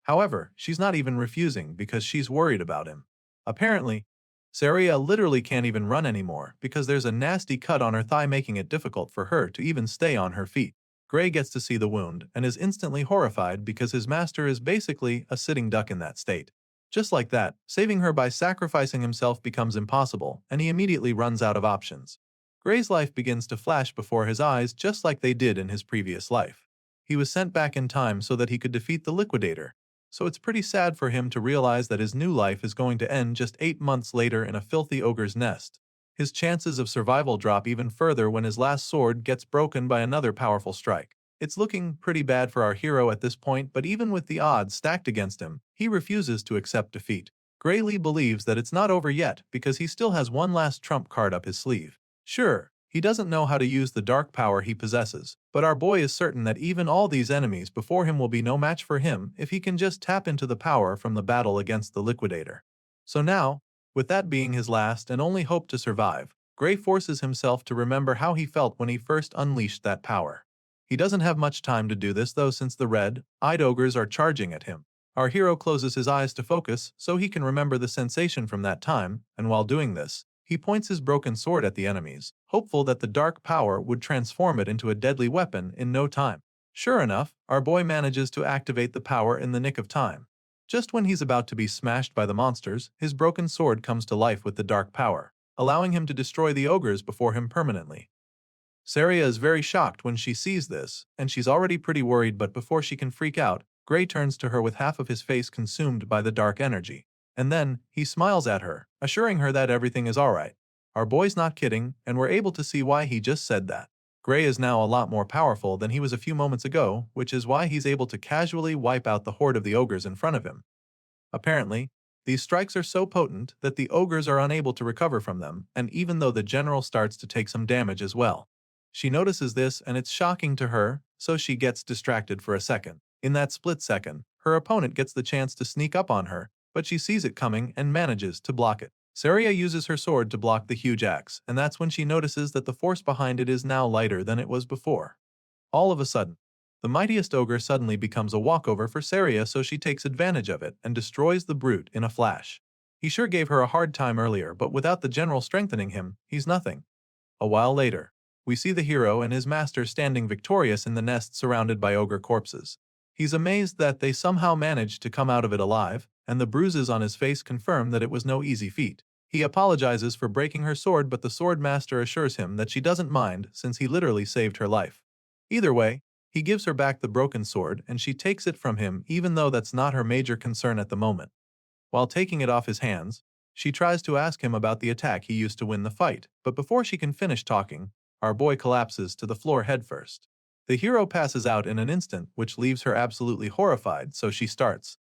However, she's not even refusing because she's worried about him. Apparently, Saria literally can't even run anymore because there's a nasty cut on her thigh, making it difficult for her to even stay on her feet. Gray gets to see the wound and is instantly horrified because his master is basically a sitting duck in that state. Just like that, saving her by sacrificing himself becomes impossible, and he immediately runs out of options. Gray's life begins to flash before his eyes just like they did in his previous life. He was sent back in time so that he could defeat the Liquidator, so it's pretty sad for him to realize that his new life is going to end just 8 months later in a filthy ogre's nest. His chances of survival drop even further when his last sword gets broken by another powerful strike. It's looking pretty bad for our hero at this point, but even with the odds stacked against him, he refuses to accept defeat. Gray Lee believes that it's not over yet because he still has one last trump card up his sleeve. Sure, he doesn't know how to use the dark power he possesses, but our boy is certain that even all these enemies before him will be no match for him if he can just tap into the power from the battle against the Liquidator. So now, with that being his last and only hope to survive, Gray forces himself to remember how he felt when he first unleashed that power. He doesn't have much time to do this though, since the red-eyed ogres are charging at him. Our hero closes his eyes to focus so he can remember the sensation from that time, and while doing this, he points his broken sword at the enemies, hopeful that the dark power would transform it into a deadly weapon in no time. Sure enough, our boy manages to activate the power in the nick of time. Just when he's about to be smashed by the monsters, his broken sword comes to life with the dark power, allowing him to destroy the ogres before him permanently. Saria is very shocked when she sees this, and she's already pretty worried, but before she can freak out, Gray turns to her with half of his face consumed by the dark energy. And then, he smiles at her, assuring her that everything is alright. Our boy's not kidding, and we're able to see why he just said that. Gray is now a lot more powerful than he was a few moments ago, which is why he's able to casually wipe out the horde of the ogres in front of him. Apparently, these strikes are so potent that the ogres are unable to recover from them, and even though the general starts to take some damage as well. She notices this and it's shocking to her, so she gets distracted for a second. In that split second, her opponent gets the chance to sneak up on her, but she sees it coming and manages to block it. Saria uses her sword to block the huge axe, and that's when she notices that the force behind it is now lighter than it was before. All of a sudden, the mightiest ogre suddenly becomes a walkover for Saria, so she takes advantage of it and destroys the brute in a flash. He sure gave her a hard time earlier, but without the general strengthening him, he's nothing. A while later, we see the hero and his master standing victorious in the nest surrounded by ogre corpses. He's amazed that they somehow managed to come out of it alive, and the bruises on his face confirm that it was no easy feat. He apologizes for breaking her sword, but the sword master assures him that she doesn't mind since he literally saved her life. Either way, he gives her back the broken sword and she takes it from him, even though that's not her major concern at the moment. While taking it off his hands, she tries to ask him about the attack he used to win the fight, but before she can finish talking, our boy collapses to the floor headfirst. The hero passes out in an instant, which leaves her absolutely horrified, so she starts.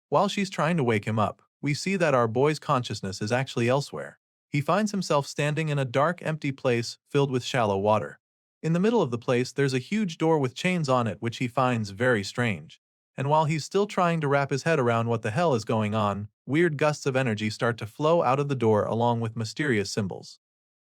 While she's trying to wake him up, we see that our boy's consciousness is actually elsewhere. He finds himself standing in a dark, empty place filled with shallow water. In the middle of the place, there's a huge door with chains on it, which he finds very strange. And while he's still trying to wrap his head around what the hell is going on, weird gusts of energy start to flow out of the door along with mysterious symbols.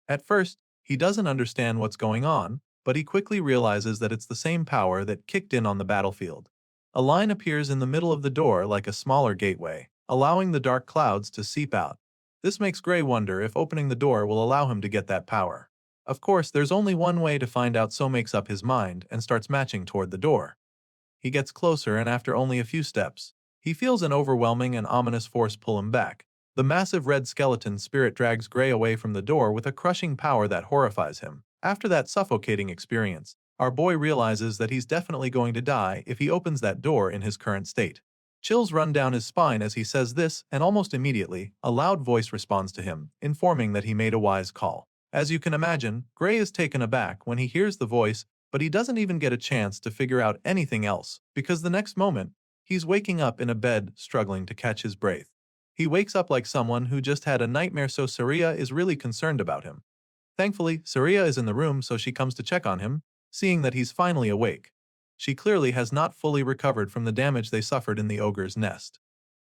At first, he doesn't understand what's going on, but he quickly realizes that it's the same power that kicked in on the battlefield. A line appears in the middle of the door like a smaller gateway, allowing the dark clouds to seep out. This makes Gray wonder if opening the door will allow him to get that power. Of course, there's only one way to find out, so makes up his mind and starts marching toward the door. He gets closer, and after only a few steps, he feels an overwhelming and ominous force pull him back. The massive red skeleton spirit drags Gray away from the door with a crushing power that horrifies him. After that suffocating experience, our boy realizes that he's definitely going to die if he opens that door in his current state. Chills run down his spine as he says this, and almost immediately, a loud voice responds to him, informing that he made a wise call. As you can imagine, Gray is taken aback when he hears the voice, but he doesn't even get a chance to figure out anything else, because the next moment, he's waking up in a bed, struggling to catch his breath. He wakes up like someone who just had a nightmare, so Saria is really concerned about him. Thankfully, Saria is in the room, so she comes to check on him, seeing that he's finally awake. She clearly has not fully recovered from the damage they suffered in the ogre's nest.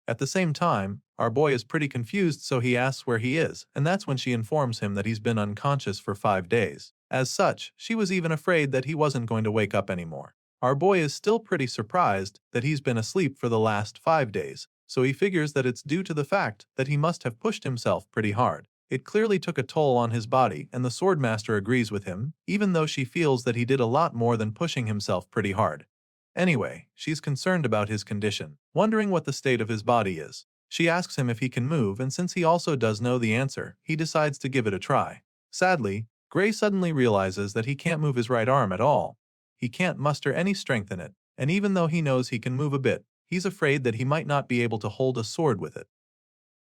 At the same time, our boy is pretty confused, so he asks where he is, and that's when she informs him that he's been unconscious for 5 days. As such, she was even afraid that he wasn't going to wake up anymore. Our boy is still pretty surprised that he's been asleep for the last 5 days, so he figures that it's due to the fact that he must have pushed himself pretty hard. It clearly took a toll on his body, and the Swordmaster agrees with him, even though she feels that he did a lot more than pushing himself pretty hard. Anyway, she's concerned about his condition, wondering what the state of his body is. She asks him if he can move, and since he also does know the answer, he decides to give it a try. Sadly, Gray suddenly realizes that he can't move his right arm at all. He can't muster any strength in it, and even though he knows he can move a bit, he's afraid that he might not be able to hold a sword with it.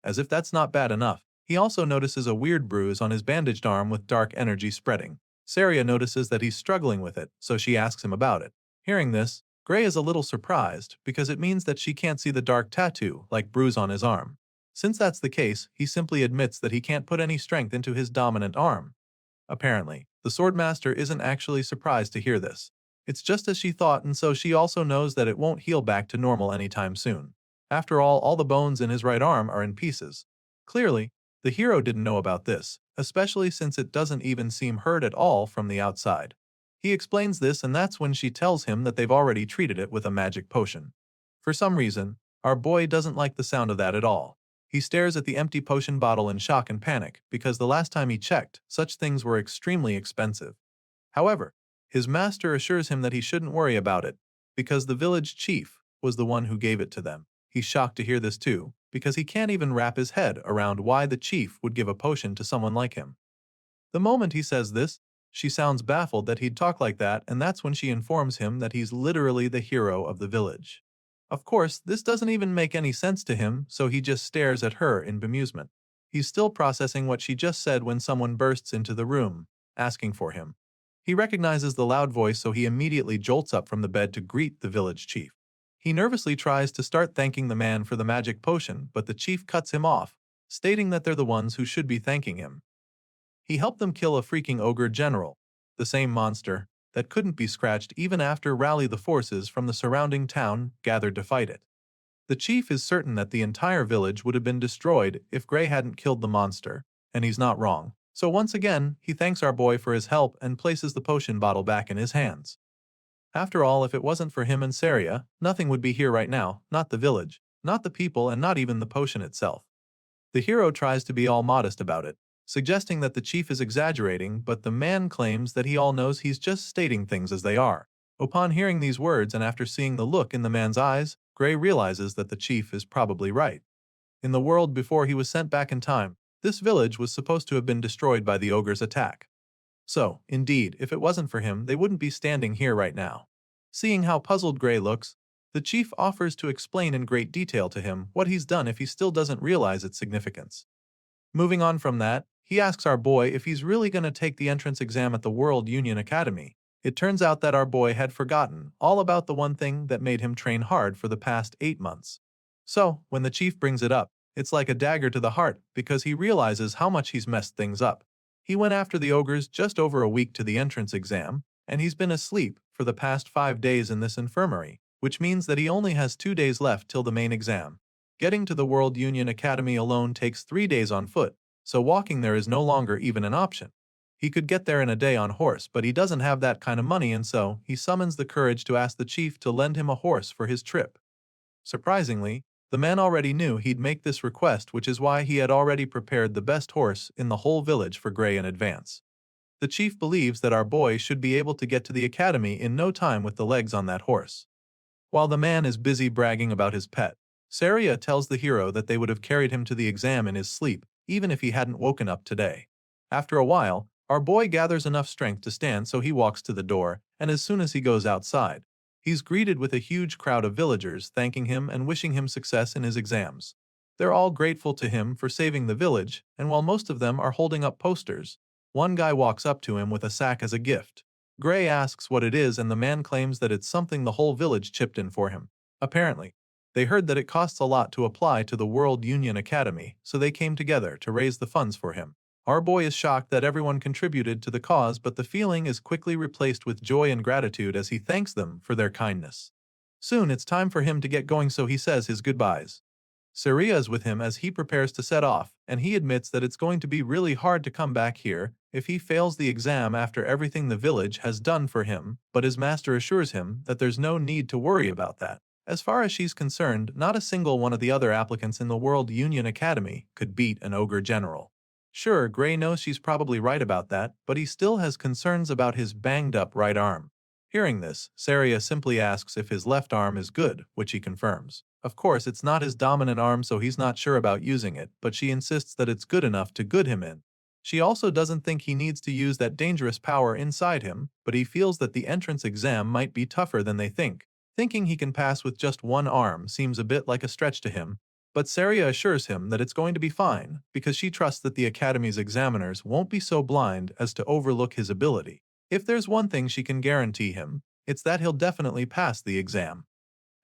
As if that's not bad enough, he also notices a weird bruise on his bandaged arm with dark energy spreading. Saria notices that he's struggling with it, so she asks him about it. Hearing this, Gray is a little surprised because it means that she can't see the dark tattoo like bruise on his arm. Since that's the case, he simply admits that he can't put any strength into his dominant arm. Apparently, the Swordmaster isn't actually surprised to hear this. It's just as she thought, and so she also knows that it won't heal back to normal anytime soon. After all the bones in his right arm are in pieces. Clearly, the hero didn't know about this, especially since it doesn't even seem hurt at all from the outside. He explains this, and that's when she tells him that they've already treated it with a magic potion. For some reason, our boy doesn't like the sound of that at all. He stares at the empty potion bottle in shock and panic, because the last time he checked, such things were extremely expensive. However, his master assures him that he shouldn't worry about it, because the village chief was the one who gave it to them. He's shocked to hear this too, because he can't even wrap his head around why the chief would give a potion to someone like him. The moment he says this, she sounds baffled that he'd talk like that, and that's when she informs him that he's literally the hero of the village. Of course, this doesn't even make any sense to him, so he just stares at her in bemusement. He's still processing what she just said when someone bursts into the room, asking for him. He recognizes the loud voice, so he immediately jolts up from the bed to greet the village chief. He nervously tries to start thanking the man for the magic potion, but the chief cuts him off, stating that they're the ones who should be thanking him. He helped them kill a freaking ogre general, the same monster that couldn't be scratched even after rally the forces from the surrounding town gathered to fight it. The chief is certain that the entire village would have been destroyed if Gray hadn't killed the monster, and he's not wrong. So once again, he thanks our boy for his help and places the potion bottle back in his hands. After all, if it wasn't for him and Saria, nothing would be here right now, not the village, not the people, and not even the potion itself. The hero tries to be all modest about it, suggesting that the chief is exaggerating, but the man claims that he all knows he's just stating things as they are. Upon hearing these words and after seeing the look in the man's eyes, Gray realizes that the chief is probably right. In the world before he was sent back in time, this village was supposed to have been destroyed by the ogre's attack. So, indeed, if it wasn't for him, they wouldn't be standing here right now. Seeing how puzzled Gray looks, the chief offers to explain in great detail to him what he's done if he still doesn't realize its significance. Moving on from that, he asks our boy if he's really going to take the entrance exam at the World Union Academy. It turns out that our boy had forgotten all about the one thing that made him train hard for the past 8 months. So, when the chief brings it up, it's like a dagger to the heart because he realizes how much he's messed things up. He went after the ogres just over a week to the entrance exam, and he's been asleep for the past 5 days in this infirmary, which means that he only has 2 days left till the main exam. Getting to the World Union Academy alone takes 3 days on foot, so walking there is no longer even an option. He could get there in a day on horse, but he doesn't have that kind of money, and so he summons the courage to ask the chief to lend him a horse for his trip. Surprisingly, the man already knew he'd make this request, which is why he had already prepared the best horse in the whole village for Gray in advance. The chief believes that our boy should be able to get to the academy in no time with the legs on that horse. While the man is busy bragging about his pet, Saria tells the hero that they would have carried him to the exam in his sleep, even if he hadn't woken up today. After a while, our boy gathers enough strength to stand, so he walks to the door, and as soon as he goes outside, he's greeted with a huge crowd of villagers thanking him and wishing him success in his exams. They're all grateful to him for saving the village, and while most of them are holding up posters, one guy walks up to him with a sack as a gift. Gray asks what it is, and the man claims that it's something the whole village chipped in for him. Apparently, they heard that it costs a lot to apply to the World Union Academy, so they came together to raise the funds for him. Our boy is shocked that everyone contributed to the cause, but the feeling is quickly replaced with joy and gratitude as he thanks them for their kindness. Soon it's time for him to get going, so he says his goodbyes. Saria is with him as he prepares to set off, and he admits that it's going to be really hard to come back here if he fails the exam after everything the village has done for him, but his master assures him that there's no need to worry about that. As far as she's concerned, not a single one of the other applicants in the World Union Academy could beat an ogre general. Sure, Gray knows she's probably right about that, but he still has concerns about his banged-up right arm. Hearing this, Saria simply asks if his left arm is good, which he confirms. Of course, it's not his dominant arm, so he's not sure about using it, but she insists that it's good enough to good him in. She also doesn't think he needs to use that dangerous power inside him, but he feels that the entrance exam might be tougher than they think. Thinking he can pass with just one arm seems a bit like a stretch to him, but Saria assures him that it's going to be fine because she trusts that the Academy's examiners won't be so blind as to overlook his ability. If there's one thing she can guarantee him, it's that he'll definitely pass the exam.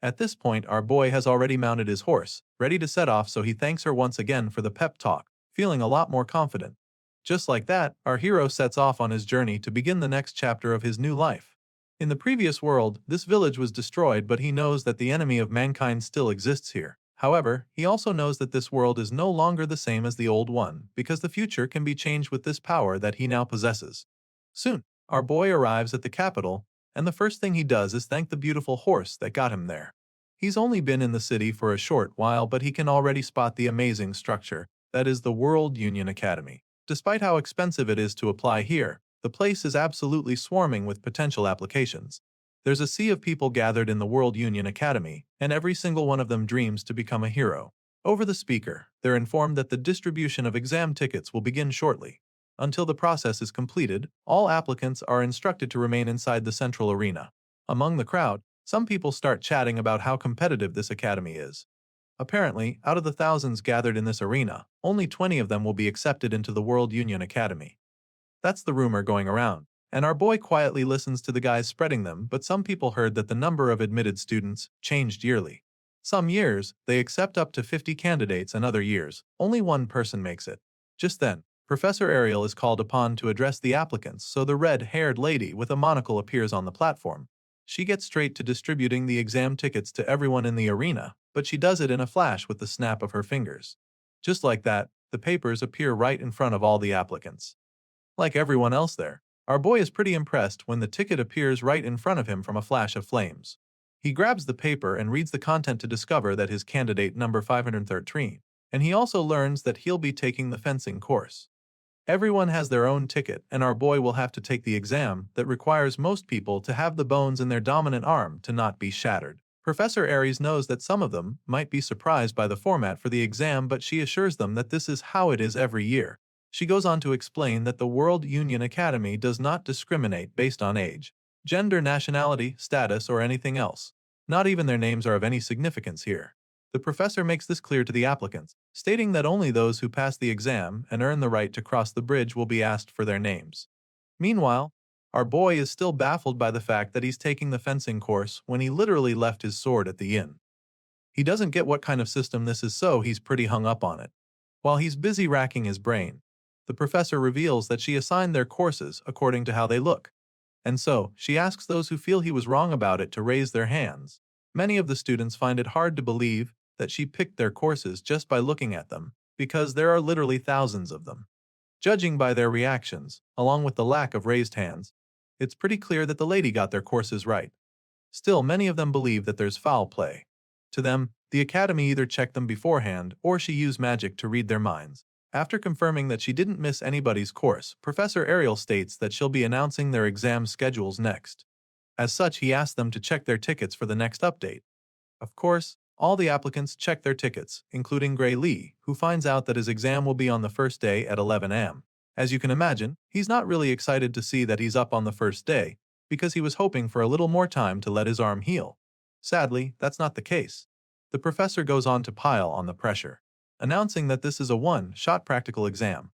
At this point, our boy has already mounted his horse, ready to set off, so he thanks her once again for the pep talk, feeling a lot more confident. Just like that, our hero sets off on his journey to begin the next chapter of his new life. In the previous world, this village was destroyed, but he knows that the enemy of mankind still exists here. However, he also knows that this world is no longer the same as the old one, because the future can be changed with this power that he now possesses. Soon, our boy arrives at the capital, and the first thing he does is thank the beautiful horse that got him there. He's only been in the city for a short while, but he can already spot the amazing structure that is the World Union Academy. Despite how expensive it is to apply here, the place is absolutely swarming with potential applications. There's a sea of people gathered in the World Union Academy, and every single one of them dreams to become a hero. Over the speaker, they're informed that the distribution of exam tickets will begin shortly. Until the process is completed, all applicants are instructed to remain inside the central arena. Among the crowd, some people start chatting about how competitive this academy is. Apparently, out of the thousands gathered in this arena, only 20 of them will be accepted into the World Union Academy. That's the rumor going around, and our boy quietly listens to the guys spreading them, but some people heard that the number of admitted students changed yearly. Some years, they accept up to 50 candidates, and other years, only one person makes it. Just then, Professor Ariel is called upon to address the applicants, so the red-haired lady with a monocle appears on the platform. She gets straight to distributing the exam tickets to everyone in the arena, but she does it in a flash with the snap of her fingers. Just like that, the papers appear right in front of all the applicants. Like everyone else there, our boy is pretty impressed when the ticket appears right in front of him from a flash of flames. He grabs the paper and reads the content to discover that his candidate number 513, and he also learns that he'll be taking the fencing course. Everyone has their own ticket, and our boy will have to take the exam that requires most people to have the bones in their dominant arm to not be shattered. Professor Aries knows that some of them might be surprised by the format for the exam, but she assures them that this is how it is every year. She goes on to explain that the World Union Academy does not discriminate based on age, gender, nationality, status, or anything else. Not even their names are of any significance here. The professor makes this clear to the applicants, stating that only those who pass the exam and earn the right to cross the bridge will be asked for their names. Meanwhile, our boy is still baffled by the fact that he's taking the fencing course when he literally left his sword at the inn. He doesn't get what kind of system this is, so he's pretty hung up on it. While he's busy racking his brain, the professor reveals that she assigned their courses according to how they look. And so, she asks those who feel he was wrong about it to raise their hands. Many of the students find it hard to believe that she picked their courses just by looking at them, because there are literally thousands of them. Judging by their reactions, along with the lack of raised hands, it's pretty clear that the lady got their courses right. Still, many of them believe that there's foul play. To them, the academy either checked them beforehand or she used magic to read their minds. After confirming that she didn't miss anybody's course, Professor Ariel states that she'll be announcing their exam schedules next. As such, he asks them to check their tickets for the next update. Of course, all the applicants check their tickets, including Gray Lee, who finds out that his exam will be on the first day at 11 a.m. As you can imagine, he's not really excited to see that he's up on the first day, because he was hoping for a little more time to let his arm heal. Sadly, that's not the case. The professor goes on to pile on the pressure, announcing that this is a one-shot practical exam.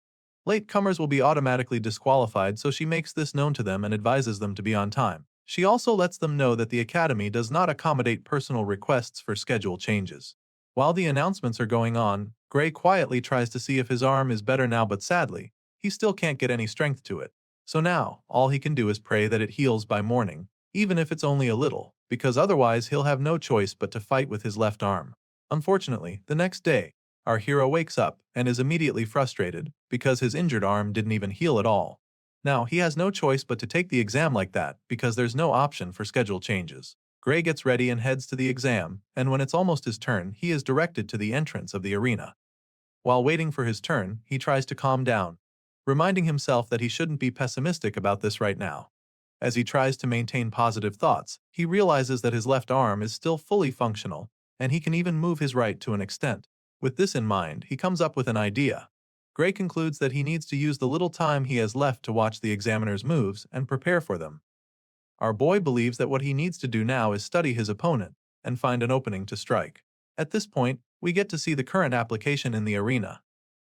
Latecomers will be automatically disqualified, so she makes this known to them and advises them to be on time. She also lets them know that the academy does not accommodate personal requests for schedule changes. While the announcements are going on, Gray quietly tries to see if his arm is better now, but sadly, he still can't get any strength to it. So now, all he can do is pray that it heals by morning, even if it's only a little, because otherwise he'll have no choice but to fight with his left arm. Unfortunately, the next day, our hero wakes up and is immediately frustrated because his injured arm didn't even heal at all. Now, he has no choice but to take the exam like that because there's no option for schedule changes. Gray gets ready and heads to the exam, and when it's almost his turn, he is directed to the entrance of the arena. While waiting for his turn, he tries to calm down, reminding himself that he shouldn't be pessimistic about this right now. As he tries to maintain positive thoughts, he realizes that his left arm is still fully functional, and he can even move his right to an extent. With this in mind, he comes up with an idea. Gray concludes that he needs to use the little time he has left to watch the examiner's moves and prepare for them. Our boy believes that what he needs to do now is study his opponent and find an opening to strike. At this point, we get to see the current application in the arena.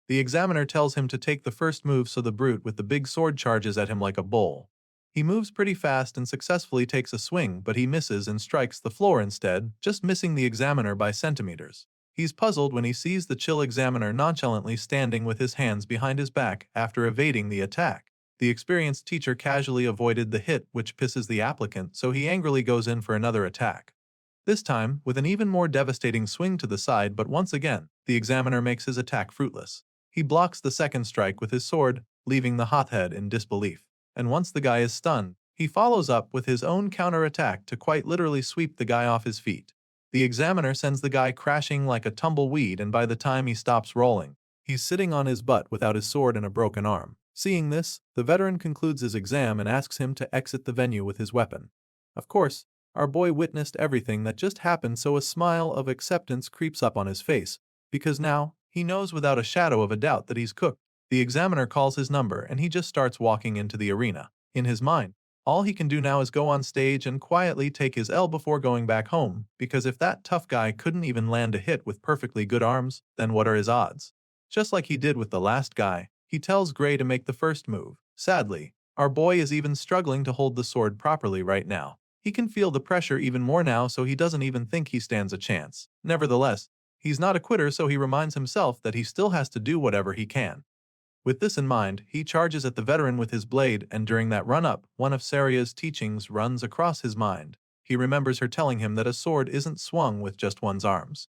The examiner tells him to take the first move, so the brute with the big sword charges at him like a bull. He moves pretty fast and successfully takes a swing, but he misses and strikes the floor instead, just missing the examiner by centimeters. He's puzzled when he sees the chill examiner nonchalantly standing with his hands behind his back after evading the attack. The experienced teacher casually avoided the hit, which pisses the applicant, so he angrily goes in for another attack. This time, with an even more devastating swing to the side, but once again, the examiner makes his attack fruitless. He blocks the second strike with his sword, leaving the hothead in disbelief. And once the guy is stunned, he follows up with his own counterattack to quite literally sweep the guy off his feet. The examiner sends the guy crashing like a tumbleweed, and by the time he stops rolling, he's sitting on his butt without his sword and a broken arm. Seeing this, the veteran concludes his exam and asks him to exit the venue with his weapon. Of course, our boy witnessed everything that just happened, so a smile of acceptance creeps up on his face, because now, he knows without a shadow of a doubt that he's cooked. The examiner calls his number and he just starts walking into the arena. In his mind, all he can do now is go on stage and quietly take his L before going back home, because if that tough guy couldn't even land a hit with perfectly good arms, then what are his odds? Just like he did with the last guy, he tells Gray to make the first move. Sadly, our boy is even struggling to hold the sword properly right now. He can feel the pressure even more now, so he doesn't even think he stands a chance. Nevertheless, he's not a quitter, so he reminds himself that he still has to do whatever he can. With this in mind, he charges at the veteran with his blade, and during that run-up, one of Saria's teachings runs across his mind. He remembers her telling him that a sword isn't swung with just one's arms.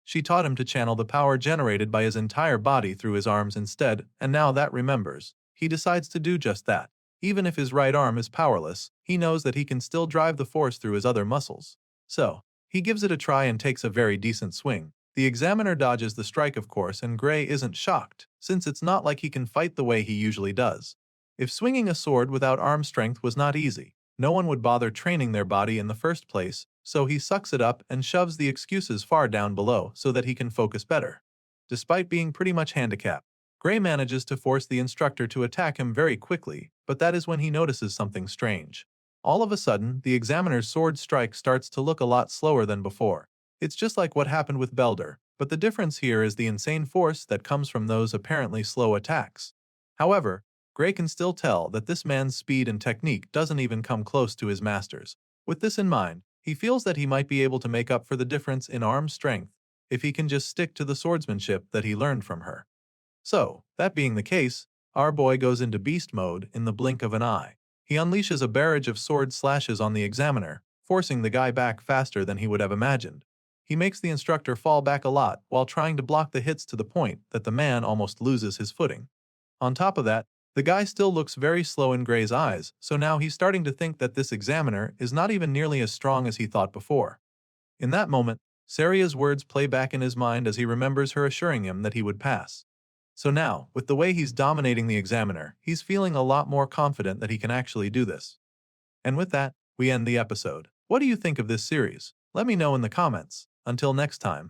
She taught him to channel the power generated by his entire body through his arms instead, and now that remembers, he decides to do just that. Even if his right arm is powerless, he knows that he can still drive the force through his other muscles. So, he gives it a try and takes a very decent swing. The examiner dodges the strike, of course, and Gray isn't shocked, since it's not like he can fight the way he usually does. If swinging a sword without arm strength was not easy, no one would bother training their body in the first place, so he sucks it up and shoves the excuses far down below so that he can focus better. Despite being pretty much handicapped, Gray manages to force the instructor to attack him very quickly, but that is when he notices something strange. All of a sudden, the examiner's sword strike starts to look a lot slower than before. It's just like what happened with Belder, but the difference here is the insane force that comes from those apparently slow attacks. However, Gray can still tell that this man's speed and technique doesn't even come close to his master's. With this in mind, he feels that he might be able to make up for the difference in arm strength if he can just stick to the swordsmanship that he learned from her. So, that being the case, our boy goes into beast mode in the blink of an eye. He unleashes a barrage of sword slashes on the examiner, forcing the guy back faster than he would have imagined. He makes the instructor fall back a lot while trying to block the hits to the point that the man almost loses his footing. On top of that, the guy still looks very slow in Gray's eyes, so now he's starting to think that this examiner is not even nearly as strong as he thought before. In that moment, Saria's words play back in his mind as he remembers her assuring him that he would pass. So now, with the way he's dominating the examiner, he's feeling a lot more confident that he can actually do this. And with that, we end the episode. What do you think of this series? Let me know in the comments. Until next time.